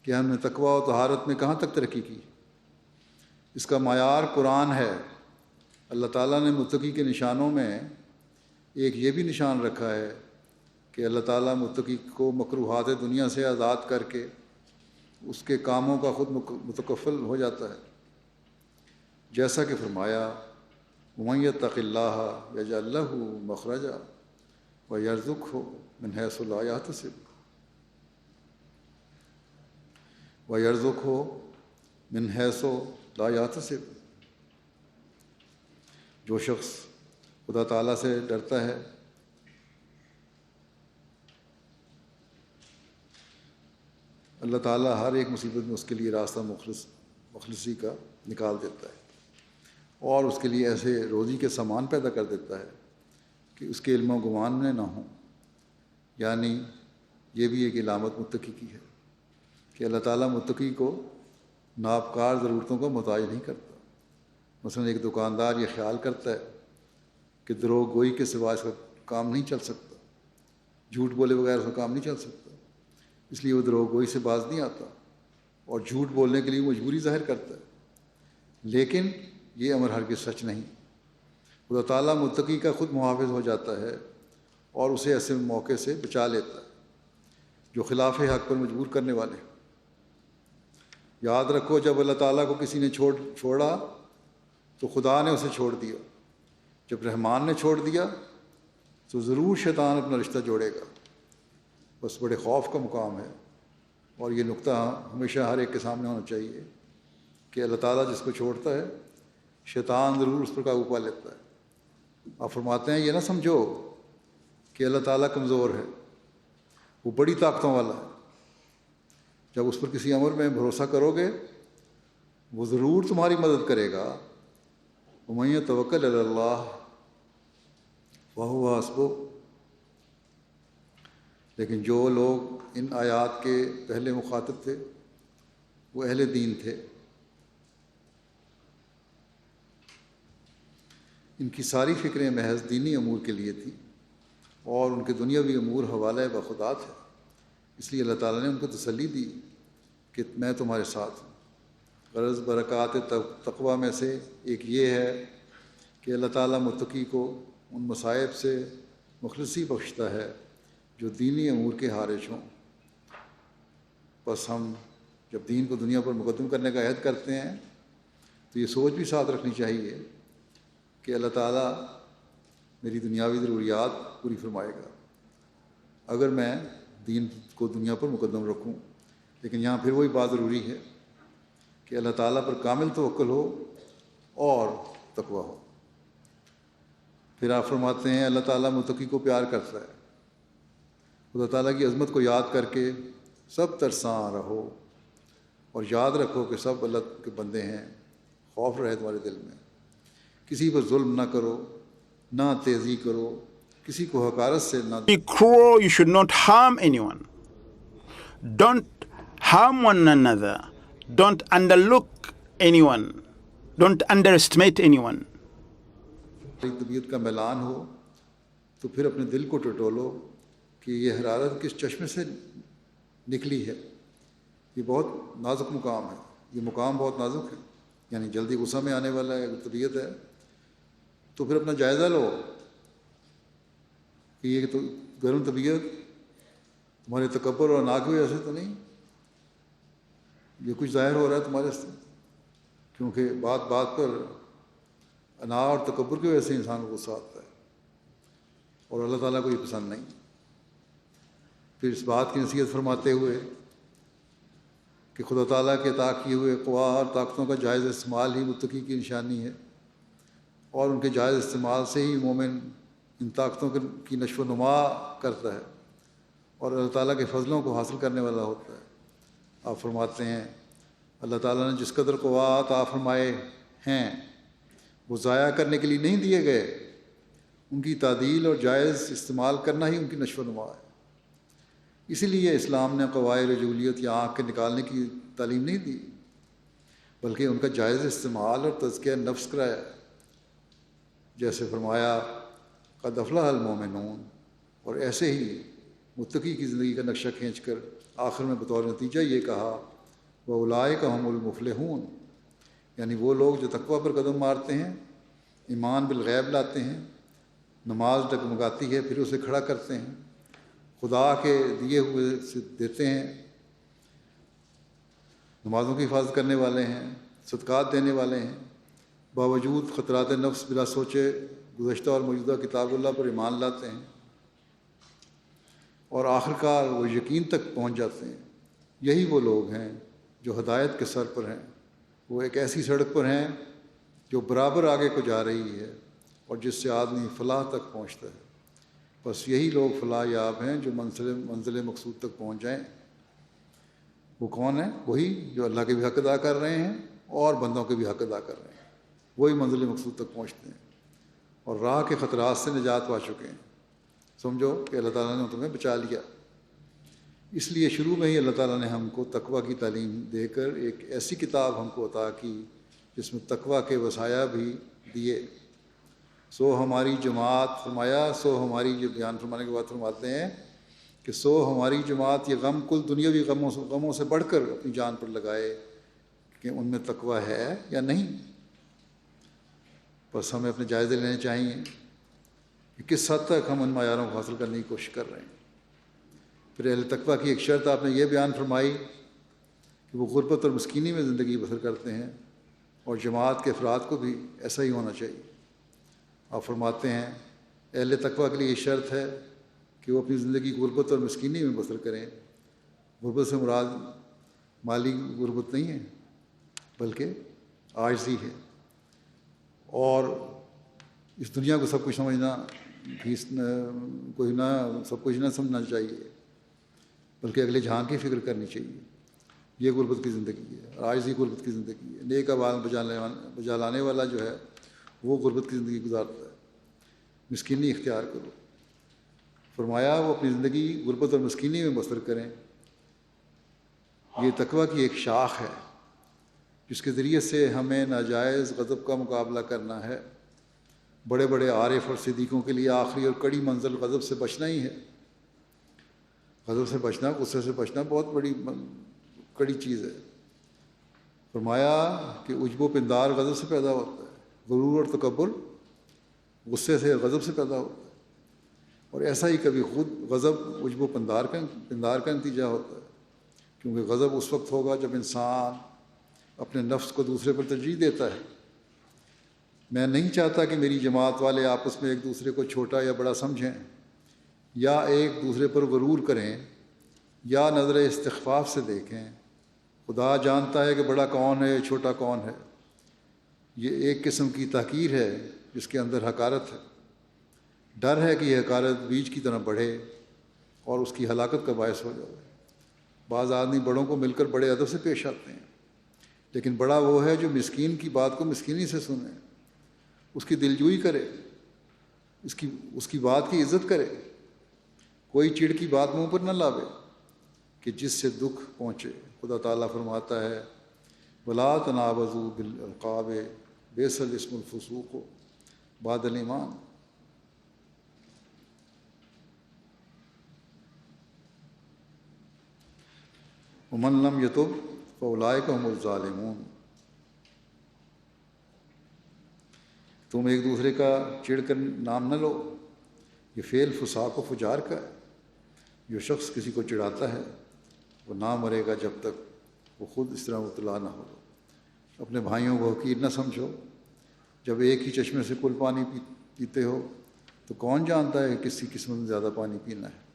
کہ ہم نے تقویٰ و طہارت میں کہاں تک ترقی کی۔ اس کا معیار قرآن ہے۔ اللہ تعالیٰ نے متقی کے نشانوں میں ایک یہ بھی نشان رکھا ہے کہ اللہ تعالیٰ متقی کو مکروہات دنیا سے آزاد کر کے اس کے کاموں کا خود متکفل ہو جاتا ہے، جیسا کہ فرمایا وَمَن يَتَّقِ اللَّهَ يَجْعَل لَّهُ مَخْرَجًا وَيَرْزُقْهُ مِنْ حَيْثُ لَا يَحْتَسِبُ مِنْ حَيْثُ لَا يَحْتَسِبُ۔ جو شخص خدا تعالیٰ سے ڈرتا ہے اللہ تعالیٰ ہر ایک مصیبت میں اس کے لیے راستہ مخلصی کا نکال دیتا ہے اور اس کے لیے ایسے روزی کے سامان پیدا کر دیتا ہے کہ اس کے علم و گمان میں نہ ہوں۔ یعنی یہ بھی ایک علامت متقی کی ہے کہ اللہ تعالیٰ متقی کو ناپکار ضرورتوں کو محتاج نہیں کرتا۔ مثلا ایک دکاندار یہ خیال کرتا ہے کہ دروغ گوئی کے سوا اس کا کام نہیں چل سکتا، جھوٹ بولے بغیر اس کا کام نہیں چل سکتا، اس لیے وہ دروغ گوئی سے باز نہیں آتا اور جھوٹ بولنے کے لیے مجبوری ظاہر کرتا ہے۔ لیکن یہ امر ہرگز سچ نہیں۔ خدا تعالیٰ متقی کا خود محافظ ہو جاتا ہے اور اسے ایسے موقع سے بچا لیتا ہے جو خلاف حق پر مجبور کرنے والے ہیں۔ یاد رکھو، جب اللہ تعالیٰ کو کسی نے چھوڑا تو خدا نے اسے چھوڑ دیا، جب رحمان نے چھوڑ دیا تو ضرور شیطان اپنا رشتہ جوڑے گا۔ بس بڑے خوف کا مقام ہے، اور یہ نقطہ ہمیشہ ہر ایک کے سامنے ہونا چاہیے کہ اللہ تعالیٰ جس کو چھوڑتا ہے شیطان ضرور اس پر قابو پا لیتا ہے۔ آپ فرماتے ہیں یہ نہ سمجھو کہ اللہ تعالیٰ کمزور ہے، وہ بڑی طاقتوں والا ہے۔ جب اس پر کسی امر میں بھروسہ کرو گے وہ ضرور تمہاری مدد کرے گا۔ وَمَن يَتَوَکَّلْ عَلَى اللَّهِ فَهُوَ حَسْبُهُ۔ لیکن جو لوگ ان آیات کے پہلے مخاطب تھے وہ اہل دین تھے، ان کی ساری فکریں محض دینی امور کے لیے تھیں اور ان کے دنیاوی امور حوالہ بخدا تھے۔ اس لیے اللہ تعالیٰ نے ان کو تسلی دی کہ میں تمہارے ساتھ ہوں۔ غرض برکات تقویٰ میں سے ایک یہ ہے کہ اللہ تعالیٰ متقی کو ان مصائب سے مخلصی بخشتا ہے جو دینی امور کے حارج ہوں۔ بس ہم جب دین کو دنیا پر مقدم کرنے کا عہد کرتے ہیں تو یہ سوچ بھی ساتھ رکھنی چاہیے کہ اللہ تعالیٰ میری دنیاوی ضروریات پوری فرمائے گا اگر میں دین کو دنیا پر مقدم رکھوں۔ لیکن یہاں پھر وہی بات ضروری ہے کہ اللہ تعالیٰ پر کامل توکل ہو اور تقویٰ ہو۔ پھر آپ فرماتے ہیں اللہ تعالیٰ متقی کو پیار کرتا ہے۔ خدا تعالیٰ کی عظمت کو یاد کر کے سب ترساں رہو اور یاد رکھو کہ سب اللہ کے بندے ہیں۔ خوف رہے تمہارے دل میں، کسی پر ظلم نہ کرو، نہ تیزی کرو، کسی کو حقارت سے نہ Be cruel, you should not harm anyone. Don't harm one another. Don't underlook anyone. Don't underestimate anyone. طبیعت کا میلان ہو تو پھر اپنے دل کو ٹٹولو کہ یہ حرارت کس چشمے سے نکلی ہے۔ یہ بہت نازک مقام ہے، یہ مقام بہت نازک ہے، یعنی جلدی غصہ میں آنے والا ہے طبیعت ہے۔ تو پھر اپنا جائزہ لو کہ یہ تو گرم طبیعت تمہارے تکبر اور انا کی وجہ سے تو نہیں، یہ کچھ ظاہر ہو رہا ہے تمہارے سے، کیونکہ بات بات پر انا اور تکبر کی وجہ سے انسان کو غصہ آتا ہے اور اللہ تعالیٰ کو یہ پسند نہیں۔ پھر اس بات کی نصیحت فرماتے ہوئے کہ خدا تعالیٰ کے عطا کیے ہوئے قوا اور طاقتوں کا جائز استعمال ہی متقی کی نشانی ہے، اور ان کے جائز استعمال سے ہی مومن ان طاقتوں کی نشو و نما کرتا ہے اور اللہ تعالیٰ کے فضلوں کو حاصل کرنے والا ہوتا ہے۔ آپ فرماتے ہیں اللہ تعالیٰ نے جس قدر قوا عطا فرمائے ہیں وہ ضائع کرنے کے لیے نہیں دیے گئے، ان کی تعدیل اور جائز استعمال کرنا ہی ان کی نشو و نما ہے۔ اسی لیے اسلام نے قواعد رجولیت یا آنکھ کے نکالنے کی تعلیم نہیں دی، بلکہ ان کا جائز استعمال اور تزکیہ نفس کرایا، جیسے فرمایا قد افلح المومنون، اور ایسے ہی متقی کی زندگی کا نقشہ کھینچ کر آخر میں بطور نتیجہ یہ کہا وَأُولَٰئِکَ هُمُ الْمُفْلِحُونَ، یعنی وہ لوگ جو تقویٰ پر قدم مارتے ہیں، ایمان بالغیب لاتے ہیں، نماز ڈگمگاتی ہے پھر اسے کھڑا کرتے ہیں، خدا کے دیے ہوئے سے دیتے ہیں، نمازوں کی حفاظت کرنے والے ہیں، صدقات دینے والے ہیں، باوجود خطرات نفس بلا سوچے گزشتہ اور موجودہ کتاب اللہ پر ایمان لاتے ہیں، اور آخرکار وہ یقین تک پہنچ جاتے ہیں۔ یہی وہ لوگ ہیں جو ہدایت کے سر پر ہیں، وہ ایک ایسی سڑک پر ہیں جو برابر آگے کو جا رہی ہے اور جس سے آدمی فلاح تک پہنچتا ہے۔ بس یہی لوگ فلاح یاب ہیں جو منزل مقصود تک پہنچ جائیں۔ وہ کون ہیں؟ وہی جو اللہ کے بھی حق ادا کر رہے ہیں اور بندوں کے بھی حق ادا کر رہے ہیں، وہی منزل مقصود تک پہنچتے ہیں اور راہ کے خطرات سے نجات پا چکے ہیں۔ سمجھو کہ اللہ تعالیٰ نے تمہیں بچا لیا۔ اس لیے شروع میں ہی اللہ تعالیٰ نے ہم کو تقویٰ کی تعلیم دے کر ایک ایسی کتاب ہم کو عطا کی جس میں تقویٰ کے وصایا بھی دیے۔ سو ہماری جماعت، فرمایا سو ہماری، جو بیان فرمانے کے بعد فرماتے ہیں کہ سو ہماری جماعت یہ غم کل دنیاوی غموں سے بڑھ کر اپنی جان پر لگائے کہ ان میں تقویٰ ہے یا نہیں۔ بس ہمیں اپنے جائزے لینے چاہیے کہ کس حد تک ہم ان معیاروں کو حاصل کرنے کی کوشش کر رہے ہیں۔ پھر اہل تقویٰ کی ایک شرط آپ نے یہ بیان فرمائی کہ وہ غربت اور مسکینی میں زندگی بسر کرتے ہیں، اور جماعت کے افراد کو بھی ایسا ہی ہونا چاہیے۔ آپ فرماتے ہیں اہل تقویٰ کے لیے یہ شرط ہے کہ وہ اپنی زندگی غربت اور مسکینی میں بسر کریں۔ غربت سے مراد مالی غربت نہیں ہے بلکہ عاجزی ہے، اور اس دنیا کو سب کچھ سمجھنا کوئی نہ سب کچھ نہ سمجھنا چاہیے، بلکہ اگلے جہاں کی فکر کرنی چاہیے۔ یہ غربت کی زندگی ہے، عاجزی غربت کی زندگی ہے۔ نیک اعمال بجا لانے والا جو ہے وہ غربت کی زندگی گزارتا ہے۔ مسکینی اختیار کرو، فرمایا وہ اپنی زندگی غربت اور مسکینی میں بسر کریں۔ یہ تقویٰ کی ایک شاخ ہے جس کے ذریعے سے ہمیں ناجائز غضب کا مقابلہ کرنا ہے۔ بڑے بڑے عارف اور صدیقوں کے لیے آخری اور کڑی منزل غضب سے بچنا ہی ہے۔ غضب سے بچنا، غصے سے بچنا بہت بڑی کڑی چیز ہے۔ فرمایا کہ عجب و پندار غضب سے پیدا ہوتا ہے، غرور اور تکبر غصے سے، غضب سے پیدا ہوتا ہے، اور ایسا ہی کبھی خود غضب عجب و پندار کا نتیجہ ہوتا ہے، کیونکہ غضب اس وقت ہوگا جب انسان اپنے نفس کو دوسرے پر ترجیح دیتا ہے۔ میں نہیں چاہتا کہ میری جماعت والے آپس میں ایک دوسرے کو چھوٹا یا بڑا سمجھیں، یا ایک دوسرے پر غرور کریں، یا نظر استخفاف سے دیکھیں۔ خدا جانتا ہے کہ بڑا کون ہے، چھوٹا کون ہے۔ یہ ایک قسم کی تحقیر ہے جس کے اندر حقارت ہے۔ ڈر ہے کہ یہ حقارت بیج کی طرح بڑھے اور اس کی ہلاکت کا باعث ہو جائے۔ بعض آدمی بڑوں کو مل کر بڑے ادب سے پیش آتے ہیں، لیکن بڑا وہ ہے جو مسکین کی بات کو مسکینی سے سنے، اس کی دلجوئی کرے، اس کی بات کی عزت کرے، کوئی چڑ کی بات منہ پر نہ لاوے کہ جس سے دکھ پہنچے۔ خدا تعالیٰ فرماتا ہے وَلَا تَنَابَزُوا بِالْأَلْقَابِ بِئْسَ الِاسْمُ الْفُسُوقُ بَعْدَ الْإِیمَانِ۔ وَمَن لَّمْ يَتُبْ فَأُولَٰئِکَ هُمُ الظَّالِمُونَ۔ تم ایک دوسرے کا چڑ کر نام نہ لو، یہ فعل فساق و فجار کا ہے۔ جو شخص کسی کو چڑھاتا ہے وہ نہ مرے گا جب تک وہ خود اس طرح مبتلا نہ ہو۔ اپنے بھائیوں کو حقیر نہ سمجھو۔ جب ایک ہی چشمے سے کل پانی پیتے ہو تو کون جانتا ہے کہ کس کی قسمت میں زیادہ پانی پینا ہے۔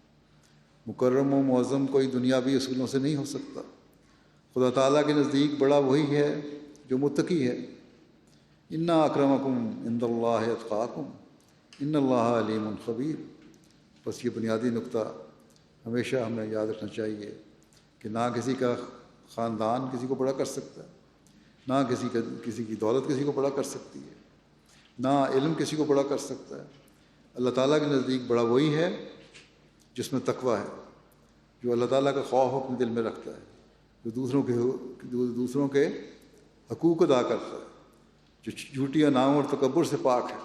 مکرم و معظم کوئی دنیاوی اصولوں سے نہیں ہو سکتا۔ خدا تعالیٰ کے نزدیک بڑا وہی ہے جو متقی ہے۔ انا اکرمکم عند اللہ اتقاکم ان اللہ علیم خبیر۔ بس یہ بنیادی نقطہ ہمیشہ ہمیں یاد رکھنا چاہیے کہ نہ کسی کا خاندان کسی کو بڑا کر سکتا ہے، نہ کسی کی دولت کسی کو بڑا کر سکتی ہے، نہ علم کسی کو بڑا کر سکتا ہے۔ اللہ تعالیٰ کے نزدیک بڑا وہی ہے جس میں تقویٰ ہے، جو اللہ تعالیٰ کا خوف اپنے دل میں رکھتا ہے، جو دوسروں کے حقوق ادا کرتا ہے، جو جھوٹی اناؤں اور تکبر سے پاک ہے۔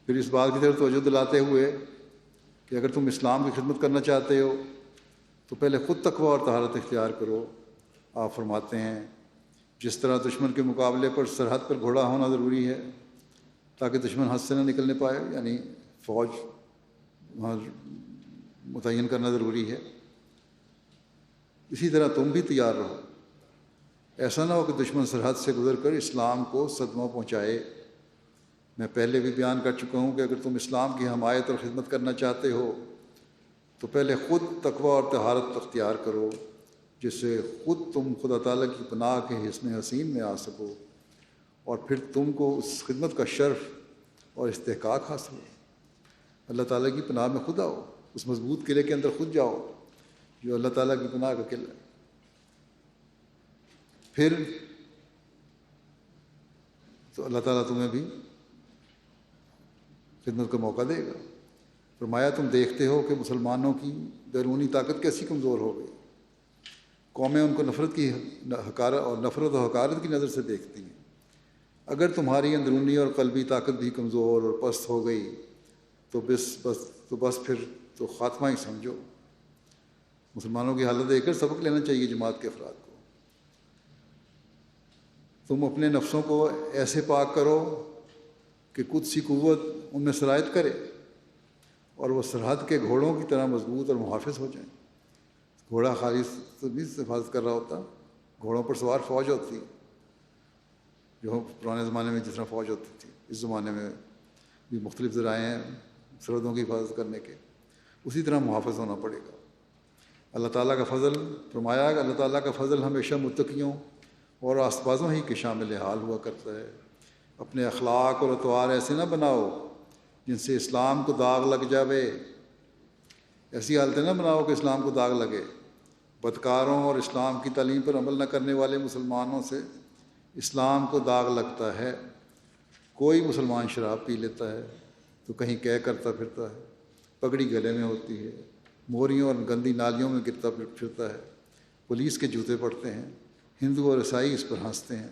پھر اس بات کی طرف توجہ دلاتے ہوئے کہ اگر تم اسلام کی خدمت کرنا چاہتے ہو تو پہلے خود تقویٰ اور طہارت اختیار کرو۔ آپ فرماتے ہیں جس طرح دشمن کے مقابلے پر سرحد پر گھوڑا ہونا ضروری ہے تاکہ دشمن حد سے نہ نکلنے پائے، یعنی فوج وہاں متعین کرنا ضروری ہے، اسی طرح تم بھی تیار رہو۔ ایسا نہ ہو کہ دشمن سرحد سے گزر کر اسلام کو صدمہ پہنچائے۔ میں پہلے بھی بیان کر چکا ہوں کہ اگر تم اسلام کی حمایت اور خدمت کرنا چاہتے ہو تو پہلے خود تقویٰ اور طہارت اختیار کرو، جس سے خود تم خدا تعالیٰ کی پناہ کے حصن حسین میں آ سکو، اور پھر تم کو اس خدمت کا شرف اور استحقاق حاصل ہو۔ اللہ تعالیٰ کی پناہ میں خود آؤ، اس مضبوط قلعے کے اندر خود جاؤ جو اللہ تعالیٰ کی پناہ کا قلعہ ہے۔ پھر تو اللہ تعالیٰ تمہیں بھی خدمت کا موقع دے گا۔ فرمایا تم دیکھتے ہو کہ مسلمانوں کی بیرونی طاقت کیسی کمزور ہو گئی، قومیں ان کو نفرت و حقارت کی نظر سے دیکھتی ہیں۔ اگر تمہاری اندرونی اور قلبی طاقت بھی کمزور اور پست ہو گئی تو بس پھر تو خاتمہ ہی سمجھو۔ مسلمانوں کی حالت دیکھ کر سبق لینا چاہیے جماعت کے افراد کو۔ تم اپنے نفسوں کو ایسے پاک کرو کہ قدسی قوت ان میں سرایت کرے اور وہ سرحد کے گھوڑوں کی طرح مضبوط اور محافظ ہو جائیں۔ گھوڑا خالی تو نہیں حفاظت کر رہا ہوتا، گھوڑوں پر سوار فوج ہوتی ہے، جو پرانے زمانے میں جس طرح فوج ہوتی تھی۔ اس زمانے میں بھی مختلف ذرائع ہیں سرحدوں کی حفاظت کرنے کے، اسی طرح محافظ ہونا پڑے گا۔ اللہ تعالیٰ کا فضل، فرمایا کہ اللہ تعالیٰ کا فضل ہمیشہ متقیوں اور آسپازوں ہی کے شامل حال ہوا کرتا ہے۔ اپنے اخلاق اور اطوار ایسے نہ بناؤ جن سے اسلام کو داغ لگ جاوے، ایسی حالتیں نہ بناؤ کہ اسلام کو داغ لگے۔ بدکاروں اور اسلام کی تعلیم پر عمل نہ کرنے والے مسلمانوں سے اسلام کو داغ لگتا ہے۔ کوئی مسلمان شراب پی لیتا ہے تو کہیں کہہ کرتا پھرتا ہے، پگڑی گلے میں ہوتی ہے، موریوں اور گندی نالیوں میں گرتا پھرتا ہے، پولیس کے جوتے پڑتے ہیں، ہندو اور عیسائی اس پر ہنستے ہیں۔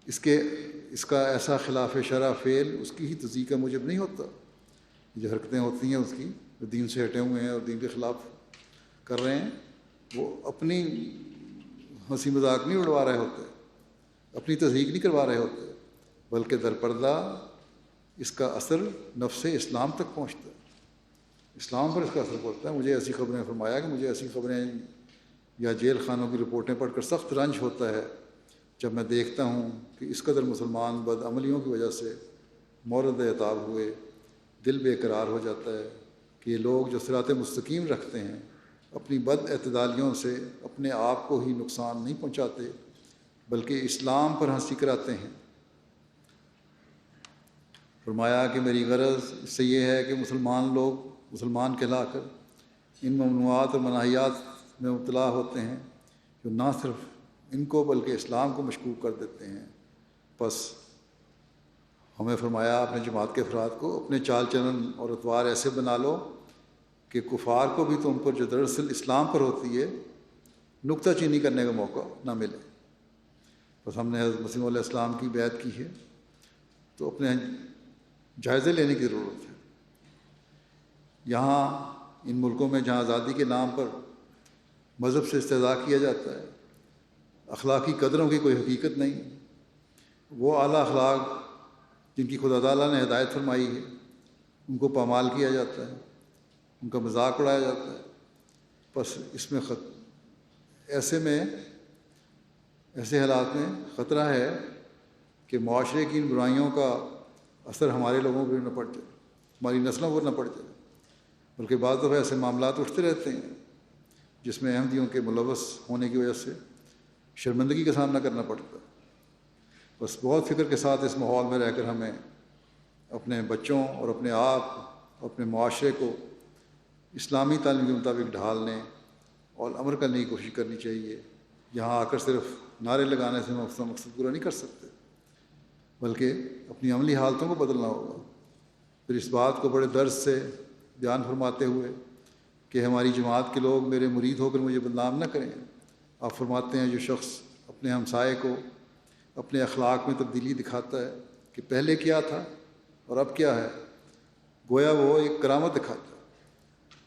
اس کا ایسا خلاف شرع فعل اس کی ہی تصدیق کا موجب نہیں ہوتا۔ جو حرکتیں ہوتی ہیں اس کی، جو دین سے ہٹے ہوئے ہیں اور دین کے خلاف کر رہے ہیں، وہ اپنی ہنسی مذاق نہیں اڑوا رہے ہوتے، اپنی تصدیق نہیں کروا رہے ہوتے، بلکہ در پردہ اس کا اثر نفس اسلام تک پہنچتا ہے، اسلام پر اس کا اثر پڑتا ہے۔ مجھے ایسی خبریں، فرمایا کہ مجھے ایسی خبریں یا جیل خانوں کی رپورٹیں پڑھ کر سخت رنج ہوتا ہے جب میں دیکھتا ہوں کہ اس قدر مسلمان بد عملیوں کی وجہ سے مورد عتاب ہوئے۔ دل بے قرار ہو جاتا ہے کہ یہ لوگ جو صراط مستقیم رکھتے ہیں اپنی بد اعتدالیوں سے اپنے آپ کو ہی نقصان نہیں پہنچاتے بلکہ اسلام پر ہنسی کراتے ہیں۔ فرمایا کہ میری غرض اس سے یہ ہے کہ مسلمان کہلا کر ان ممنوعات اور مناہیات میں مبتلا ہوتے ہیں جو نہ صرف ان کو بلکہ اسلام کو مشکوک کر دیتے ہیں۔ بس ہمیں فرمایا اپنے جماعت کے افراد کو اپنے چال چلن اور اطوار ایسے بنا لو کہ کفار کو بھی تم پر جو دراصل اسلام پر ہوتی ہے نکتہ چینی کرنے کا موقع نہ ملے۔ بس ہم نے حضرت مسیح علیہ السلام کی بیعت کی ہے تو اپنے جائزے لینے کی ضرورت ہے۔ یہاں ان ملکوں میں جہاں آزادی کے نام پر مذہب سے استہزاء کیا جاتا ہے، اخلاقی قدروں کی کوئی حقیقت نہیں، وہ اعلیٰ اخلاق جن کی خدا تعالیٰ نے ہدایت فرمائی ہے ان کو پامال کیا جاتا ہے، ان کا مذاق اڑایا جاتا ہے۔ بس اس میں ایسے حالات میں خطرہ ہے کہ معاشرے کی ان برائیوں کا اثر ہمارے لوگوں پر نہ پڑ جائے، ہماری نسلوں پر نہ پڑ جائے، بلکہ بعض دفعہ ایسے معاملات اٹھتے رہتے ہیں جس میں احمدیوں کے ملوث ہونے کی وجہ سے شرمندگی کا سامنا کرنا پڑتا ہے۔ بس بہت فکر کے ساتھ اس ماحول میں رہ کر ہمیں اپنے بچوں اور اپنے آپ، اپنے معاشرے کو اسلامی تعلیم کے مطابق ڈھالنے اور امر کرنے کی کوشش کرنی چاہیے. یہاں آ کر صرف نعرے لگانے سے ہم اپنا مقصد پورا نہیں کر سکتے، بلکہ اپنی عملی حالتوں کو بدلنا ہوگا. پھر اس بات کو بڑے درد سے بیان فرماتے ہوئے کہ ہماری جماعت کے لوگ میرے مرید ہو کر مجھے بدنام نہ کریں. آپ فرماتے ہیں جو شخص اپنے ہمسائے کو اپنے اخلاق میں تبدیلی دکھاتا ہے کہ پہلے کیا تھا اور اب کیا ہے، گویا وہ ایک کرامت دکھاتا ہے.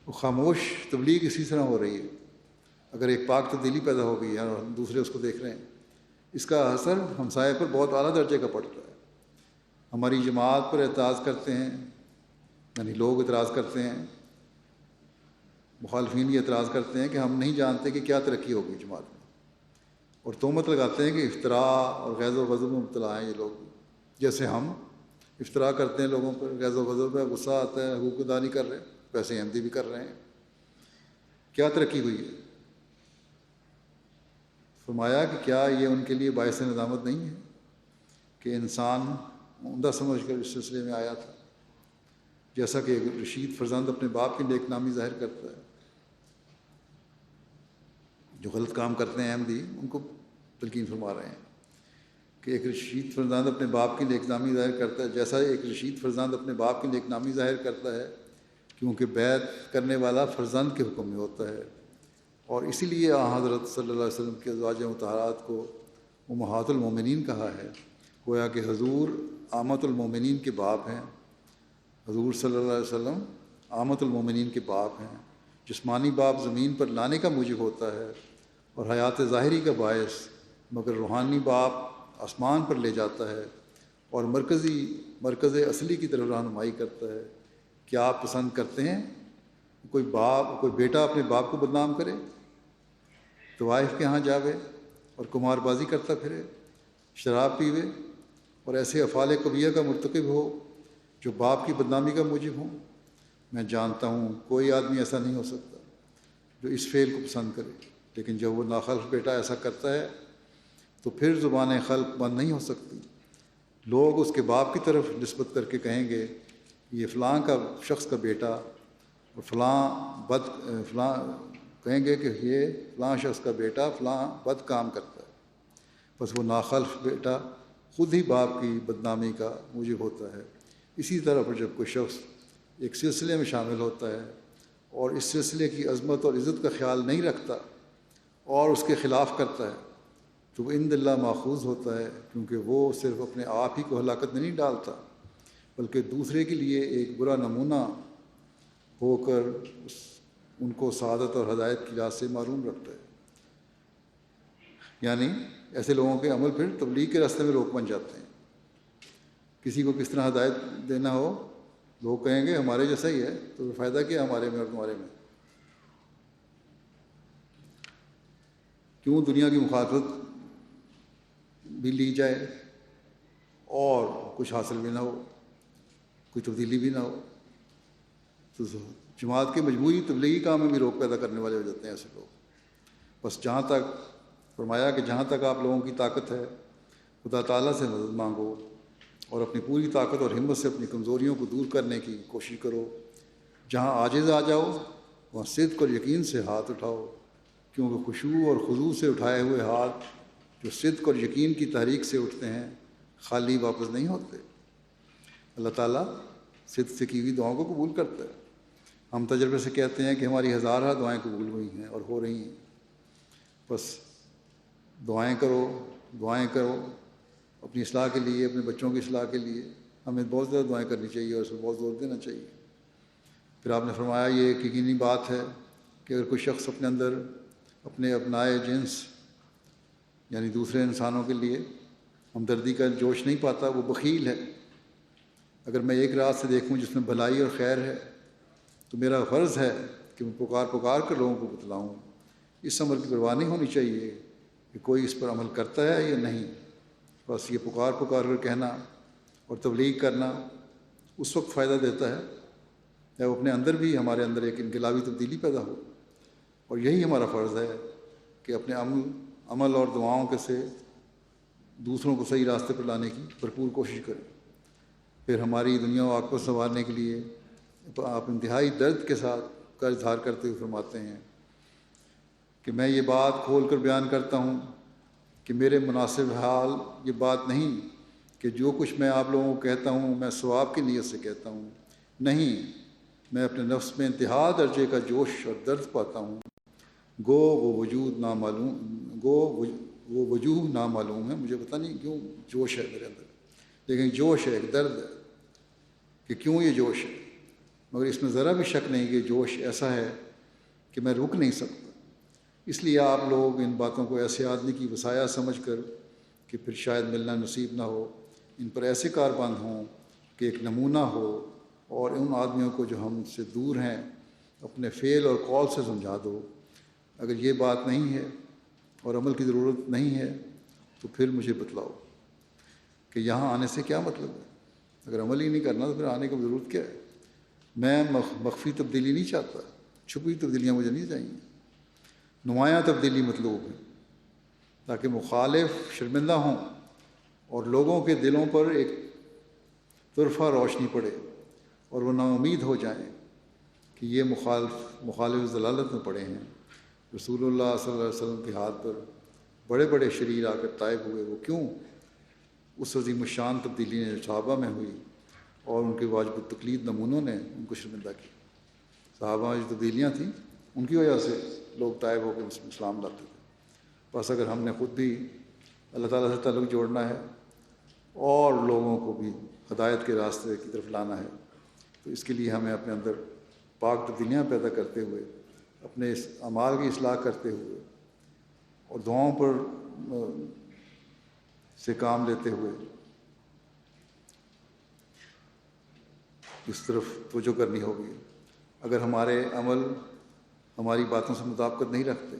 وہ خاموش تبلیغ اسی طرح ہو رہی ہے. اگر ایک پاک تبدیلی پیدا ہو گئی ہے اور دوسرے اس کو دیکھ رہے ہیں، اس کا اثر ہمسائے پر بہت اعلیٰ درجے کا پڑتا ہے. ہماری جماعت پر اعتراض کرتے ہیں، یعنی لوگ اعتراض کرتے ہیں، مخالفین یہ اعتراض کرتے ہیں کہ ہم نہیں جانتے کہ کیا ترقی ہوگی جماعت میں، اور تہمت لگاتے ہیں کہ افتراء اور غیظ و غضب میں مبتلا ہیں یہ لوگ. جیسے ہم افتراء کرتے ہیں لوگوں پر، غیظ و غضب میں غصہ آتا ہے، حقوق ادا نہیں کر رہے، پیسے احمدی بھی کر رہے ہیں. کیا ترقی ہوئی ہے؟ فرمایا کہ کیا یہ ان کے لیے باعث ندامت نہیں ہے کہ انسان عمدہ سمجھ کر اس سلسلے میں آیا تھا، جیسا کہ ایک رشید فرزند اپنے باپ کی نیک نامی ظاہر کرتا ہے. جو غلط کام کرتے ہیں احمدی، ان کو تلقین فرما رہے ہیں کہ ایک رشید فرزند اپنے باپ کی نیک نامی ظاہر کرتا ہے، جیسا ایک رشید فرزند اپنے باپ کی نیک نامی ظاہر کرتا ہے، کیونکہ بیعت کرنے والا فرزند کے حکم میں ہوتا ہے. اور اسی لیے حضرت صلی اللہ علیہ وسلم کے ازواج مطہرات کو امہات المومنین کہا ہے. گویا کہ حضور عامۃ المومنین کے باپ ہیں. حضور صلی اللہ علیہ وسلم عامۃ المومنین کے باپ ہیں. جسمانی باپ زمین پر لانے کا موجب ہوتا ہے اور حیات ظاہری کا باعث، مگر روحانی باپ آسمان پر لے جاتا ہے اور مرکز اصلی کی طرف رہنمائی کرتا ہے. کیا آپ پسند کرتے ہیں کوئی بیٹا اپنے باپ کو بدنام کرے، طوائف کے ہاں جاوے اور قمار بازی کرتا پھرے، شراب پیوے اور ایسے افعال قبیحہ کا مرتکب ہو جو باپ کی بدنامی کا موجب ہوں؟ میں جانتا ہوں کوئی آدمی ایسا نہیں ہو سکتا جو اس فعل کو پسند کرے، لیکن جب وہ ناخلف بیٹا ایسا کرتا ہے تو پھر زبان خلق بند نہیں ہو سکتی. لوگ اس کے باپ کی طرف نسبت کر کے کہیں گے یہ فلاں کا شخص کا بیٹا، اور فلاں کہیں گے کہ یہ فلاں شخص کا بیٹا فلاں بد کام کرتا ہے. بس وہ ناخلف بیٹا خود ہی باپ کی بدنامی کا موجب ہوتا ہے. اسی طرح پر جب کوئی شخص ایک سلسلے میں شامل ہوتا ہے اور اس سلسلے کی عظمت اور عزت کا خیال نہیں رکھتا اور اس کے خلاف کرتا ہے تو وہ عند اللہ ماخوذ ہوتا ہے، کیونکہ وہ صرف اپنے آپ ہی کو ہلاکت میں نہیں ڈالتا بلکہ دوسرے کے لیے ایک برا نمونہ ہو کر ان کو سعادت اور ہدایت کی راہ سے محروم رکھتا ہے. یعنی ایسے لوگوں کے عمل پھر تبلیغ کے راستے میں روک بن جاتے ہیں. کسی کو کس طرح ہدایت دینا ہو، لوگ کہیں گے ہمارے جیسا ہی ہے، تو فائدہ کیا ہمارے میں اور تمہارے میں؟ کیوں دنیا کی مخالفت بھی لی جائے اور کچھ حاصل بھی نہ ہو، کوئی تبدیلی بھی نہ ہو؟ تو جماعت کے مجموعی تبلیغی کام میں بھی روک پیدا کرنے والے ہو جاتے ہیں ایسے لوگ. بس جہاں تک فرمایا کہ جہاں تک آپ لوگوں کی طاقت ہے خدا تعالیٰ سے مدد مانگو اور اپنی پوری طاقت اور ہمت سے اپنی کمزوریوں کو دور کرنے کی کوشش کرو. جہاں عاجز آ جاؤ وہاں صدق اور یقین سے ہاتھ اٹھاؤ، کیونکہ خشوع اور خضوع سے اٹھائے ہوئے ہاتھ جو صدق اور یقین کی تحریک سے اٹھتے ہیں خالی واپس نہیں ہوتے. اللہ تعالیٰ صدق سے کی ہوئی دعاؤں کو قبول کرتا ہے. ہم تجربے سے کہتے ہیں کہ ہماری ہزارہ دعائیں قبول ہوئی ہیں اور ہو رہی ہیں. بس دعائیں کرو اپنی اصلاح کے لیے، اپنے بچوں کی اصلاح کے لیے. ہمیں بہت زیادہ دعائیں کرنی چاہیے اور اس پر بہت زور دینا چاہیے. پھر آپ نے فرمایا یہ ایک یقینی بات ہے کہ اگر کوئی شخص اپنے اندر اپنے ابنائے جنس یعنی دوسرے انسانوں کے لیے ہمدردی کا جوش نہیں پاتا، وہ بخیل ہے. اگر میں ایک رات سے دیکھوں جس میں بھلائی اور خیر ہے تو میرا فرض ہے کہ میں پکار کر لوگوں کو بتلاؤں. اس امر کی پرواہ نہیں ہونی چاہیے کہ کوئی اس پر عمل کرتا ہے یا نہیں. بس یہ پکار کر کہنا اور تبلیغ کرنا اس وقت فائدہ دیتا ہے جب اپنے اندر بھی ہمارے اندر ایک انقلابی تبدیلی پیدا ہو. اور یہی ہمارا فرض ہے کہ اپنے عمل اور دعاؤں کے سے دوسروں کو صحیح راستے پر لانے کی بھرپور کوشش کریں. پھر ہماری دنیا و آخرت سنوارنے کے لیے آپ انتہائی درد کے ساتھ کا اظہار کرتے ہوئے فرماتے ہیں کہ میں یہ بات کھول کر بیان کرتا ہوں کہ میرے مناسب حال یہ بات نہیں کہ جو کچھ میں آپ لوگوں کو کہتا ہوں میں ثواب کی نیت سے کہتا ہوں، نہیں، میں اپنے نفس میں انتہا درجے کا جوش اور درد پاتا ہوں، گو وہ وجوہ نامعلوم ہے، مجھے پتہ نہیں کیوں جوش ہے میرے اندر، لیکن جوش ہے، ایک درد ہے کہ کیوں یہ جوش ہے، مگر اس میں ذرا بھی شک نہیں کہ جوش ایسا ہے کہ میں رک نہیں سکتا۔ اس لیے آپ لوگ ان باتوں کو ایسے آدمی کی وصایا سمجھ کر کہ پھر شاید ملنا نصیب نہ ہو، ان پر ایسے کاربند ہوں کہ ایک نمونہ ہو، اور ان آدمیوں کو جو ہم سے دور ہیں اپنے فعل اور قول سے سمجھا دو۔ اگر یہ بات نہیں ہے اور عمل کی ضرورت نہیں ہے تو پھر مجھے بتلاؤ کہ یہاں آنے سے کیا مطلب ہے۔ اگر عمل ہی نہیں کرنا تو پھر آنے کی ضرورت کیا ہے؟ میں مخفی تبدیلی نہیں چاہتا، چھپی تبدیلیاں مجھے نہیں چاہیے، نمایاں تبدیلی مطلوب ہے تاکہ مخالف شرمندہ ہوں اور لوگوں کے دلوں پر ایک طرفہ روشنی پڑے اور وہ نا امید ہو جائیں کہ یہ مخالف ضلالت میں پڑے ہیں۔ رسول اللہ صلی اللہ علیہ وسلم کے ہاتھ پر بڑے بڑے شریر آ کر طائب ہوئے، وہ کیوں؟ اس عظیم الشان تبدیلی نے صحابہ میں ہوئی اور ان کے واجب التقلید نمونوں نے ان کو شرمندہ کیا۔ صحابہ میں جو تبدیلیاں تھیں ان کی وجہ سے لوگ طائب ہو کے اسلام لاتے تھے۔ بس اگر ہم نے خود بھی اللہ تعالیٰ سے تعلق جوڑنا ہے اور لوگوں کو بھی ہدایت کے راستے کی طرف لانا ہے تو اس کے لیے ہمیں اپنے اندر پاک تبدیلیاں پیدا کرتے ہوئے، اپنے اس اعمال کی اصلاح کرتے ہوئے اور دعاؤں پر سے کام لیتے ہوئے اس طرف توجہ کرنی ہوگی۔ اگر ہمارے عمل ہماری باتوں سے مطابقت نہیں رکھتے،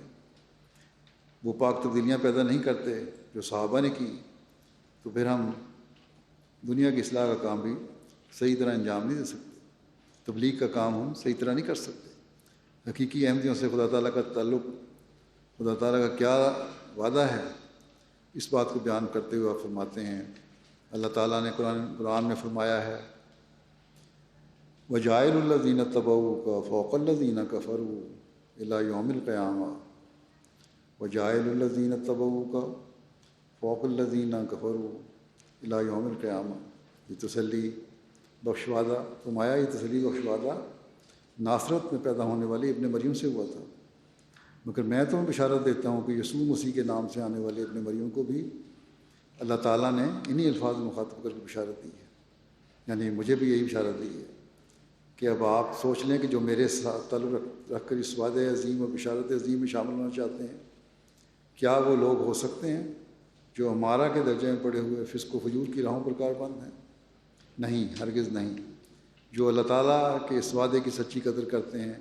وہ پاک تبدیلیاں پیدا نہیں کرتے جو صحابہ نے کی، تو پھر ہم دنیا کی اصلاح کا کام بھی صحیح طرح انجام نہیں دے سکتے، تبلیغ کا کام ہم صحیح طرح نہیں کر سکتے۔ حقیقی احمدیوں سے خدا تعالیٰ کا تعلق، خدا تعالیٰ کا کیا وعدہ ہے، اس بات کو بیان کرتے ہوئے آپ فرماتے ہیں، اللہ تعالیٰ نے قرآن میں فرمایا ہے وَجَاعِلُ الَّذِينَ اتَّبَعُوكَ فَوْقَ الَّذِينَ كَفَرُوا إِلَىٰ يَوْمِ الْقِيَامَةِ وَجَاعِلُ الَّذِينَ اتَّبَعُوكَ فَوْقَ الَّذِينَ كَفَرُوا إِلَىٰ يَوْمِ الْقِيَامَةِ۔ یہ تسلی بخش وعدہ فرمایا، یہ تسلی بخش وعدہ ناصرت میں پیدا ہونے والی ابن مریم سے ہوا تھا، مگر میں تمہیں بشارت دیتا ہوں کہ یسوع مسیح کے نام سے آنے والے ابن مریم کو بھی اللہ تعالیٰ نے انہی الفاظ میں مخاطب کر کے بشارت دی ہے، یعنی مجھے بھی یہی بشارت دی ہے کہ اب آپ سوچ لیں کہ جو میرے ساتھ تعلق رکھ کر اس وعدے عظیم اور بشارت عظیم میں شامل ہونا چاہتے ہیں، کیا وہ لوگ ہو سکتے ہیں جو ہمارا کے درجے میں پڑے ہوئے فسق و فجور کی راہوں پر کاربند ہیں؟ نہیں، ہرگز نہیں۔ جو اللہ تعالیٰ کے اس وعدے کی سچی قدر کرتے ہیں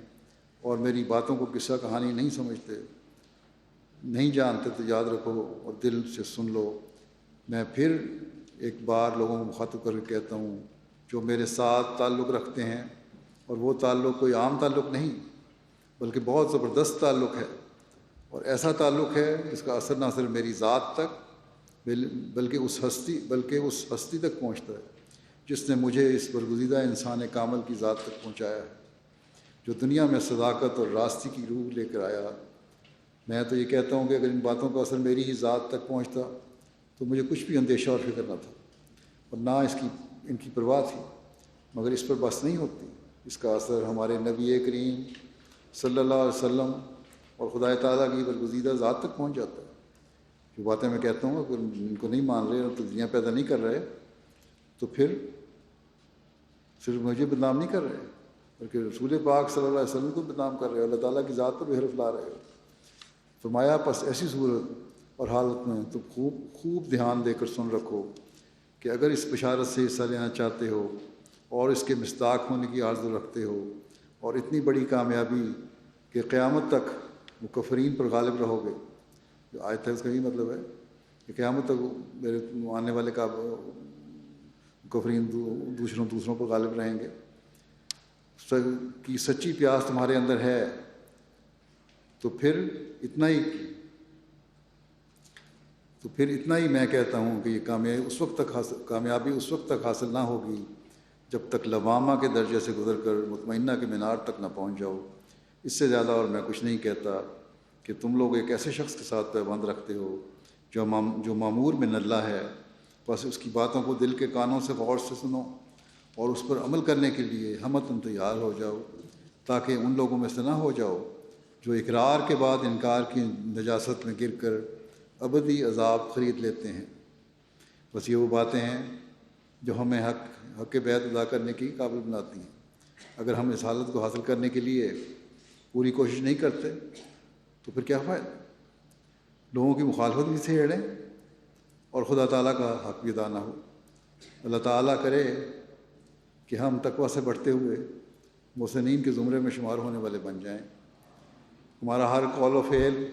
اور میری باتوں کو قصہ کہانی نہیں سمجھتے، نہیں جانتے، تو یاد رکھو اور دل سے سن لو، میں پھر ایک بار لوگوں کو مخاطب کر کے کہتا ہوں جو میرے ساتھ تعلق رکھتے ہیں، اور وہ تعلق کوئی عام تعلق نہیں بلکہ بہت زبردست تعلق ہے، اور ایسا تعلق ہے جس کا اثر نہ صرف میری ذات تک بلکہ اس ہستی تک پہنچتا ہے جس نے مجھے اس برگزیدہ انسان کامل کی ذات تک پہنچایا ہے، جو دنیا میں صداقت اور راستی کی روح لے کر آیا۔ میں تو یہ کہتا ہوں کہ اگر ان باتوں کا اثر میری ہی ذات تک پہنچتا تو مجھے کچھ بھی اندیشہ اور فکر نہ تھا اور نہ ان کی پرواہ تھی، مگر اس پر بس نہیں ہوتی، اس کا اثر ہمارے نبی کریم صلی اللہ علیہ وسلم اور خدا تعالیٰ کی برگزیدہ ذات تک پہنچ جاتا ہے۔ جو باتیں میں کہتا ہوں اگر ان کو نہیں مان رہے اور تبدیلیاں پیدا نہیں کر رہے تو پھر صرف مجھے بدنام نہیں کر رہے بلکہ رسول پاک صلی اللہ علیہ وسلم کو بدنام کر رہے ہو، اللہ تعالیٰ کی ذات پر بھی حرف لا رہے ہو۔ فرمایا پس ایسی صورت اور حالت میں تو خوب دھیان دے کر سن رکھو کہ اگر اس بشارت سے حصہ لینا چاہتے ہو اور اس کے مصداق ہونے کی آرزو رکھتے ہو اور اتنی بڑی کامیابی کہ قیامت تک مکفرین پر غالب رہو گے، جو آیت ہے اس کا یہ مطلب ہے کہ قیامت تک میرے آنے والے مکفرین دوسروں پر غالب رہیں گے، کی سچی پیاس تمہارے اندر ہے، تو پھر اتنا ہی میں کہتا ہوں کہ یہ کامیابی اس وقت تک حاصل نہ ہوگی جب تک لوامہ کے درجے سے گزر کر مطمئنہ کے مینار تک نہ پہنچ جاؤ۔ اس سے زیادہ اور میں کچھ نہیں کہتا، کہ تم لوگ ایک ایسے شخص کے ساتھ پیبند رکھتے ہو جو معمور من اللہ ہے، بس اس کی باتوں کو دل کے کانوں سے غور سے سنو اور اس پر عمل کرنے کے لیے ہمتاً تیار ہو جاؤ، تاکہ ان لوگوں میں سے نہ ہو جاؤ جو اقرار کے بعد انکار کی نجاست میں گر کر ابدی عذاب خرید لیتے ہیں۔ بس یہ وہ باتیں ہیں جو ہمیں حق بیعت ادا کرنے کی قابل بناتی ہیں۔ اگر ہم اس حالت کو حاصل کرنے کے لیے پوری کوشش نہیں کرتے تو پھر کیا فائدہ؟ لوگوں کی مخالفت بھی چھیڑیں اور خدا تعالیٰ کا حق بھی ادا نہ ہو۔ اللہ تعالیٰ کرے کہ ہم تقویٰ سے بڑھتے ہوئے محسنین کے زمرے میں شمار ہونے والے بن جائیں۔ ہمارا ہر قول و فعل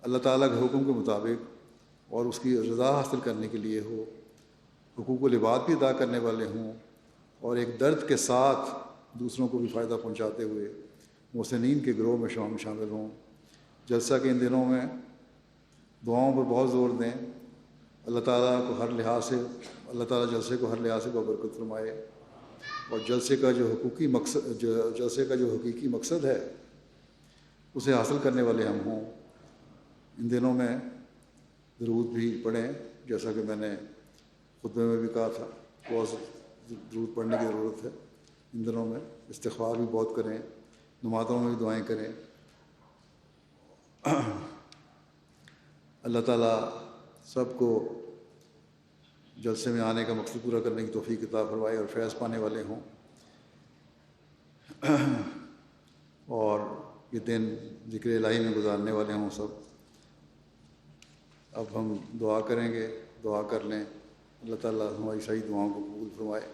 اللہ تعالیٰ کے حکم کے مطابق اور اس کی رضا حاصل کرنے کے لیے ہو، حقوق العباد بھی ادا کرنے والے ہوں، اور ایک درد کے ساتھ دوسروں کو بھی فائدہ پہنچاتے ہوئے محسنین کے گروہ میں شامل ہوں۔ جلسہ کے ان دنوں میں دعاؤں پر بہت زور دیں۔ اللہ تعالیٰ جلسے کو ہر لحاظ سے ببرکت فرمائے، اور جلسے کا جو حقیقی مقصد ہے اسے حاصل کرنے والے ہم ہوں۔ ان دنوں میں درود بھی پڑھیں، جیسا کہ میں نے خطبے میں بھی کہا تھا، بہت درود پڑھنے کی ضرورت ہے ان دنوں میں۔ استغفار بھی بہت کریں، نمازوں میں بھی دعائیں کریں۔ اللہ تعالیٰ سب کو جلسے میں آنے کا مقصد پورا کرنے کی توفیق عطا فرمائے اور فیض پانے والے ہوں، اور یہ دن ذکر الہی میں گزارنے والے ہوں سب۔ اب ہم دعا کریں گے، دعا کر لیں۔ اللہ تعالیٰ ہماری صحیح دعاؤں کو قبول فرمائے۔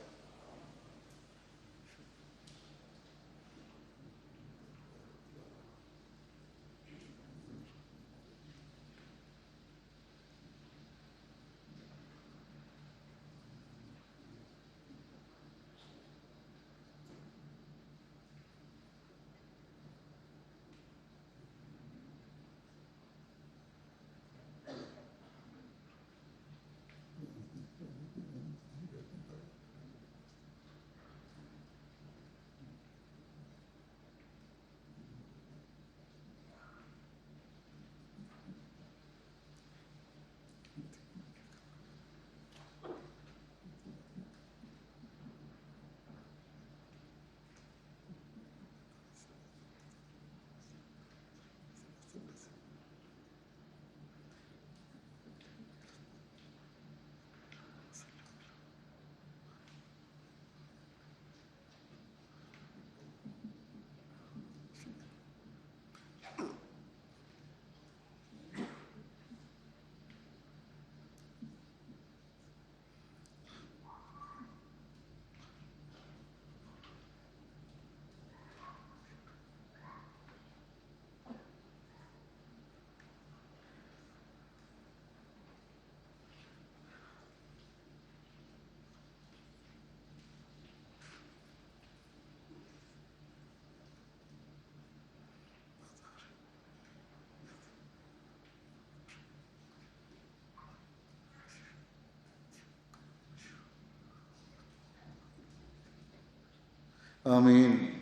آمین۔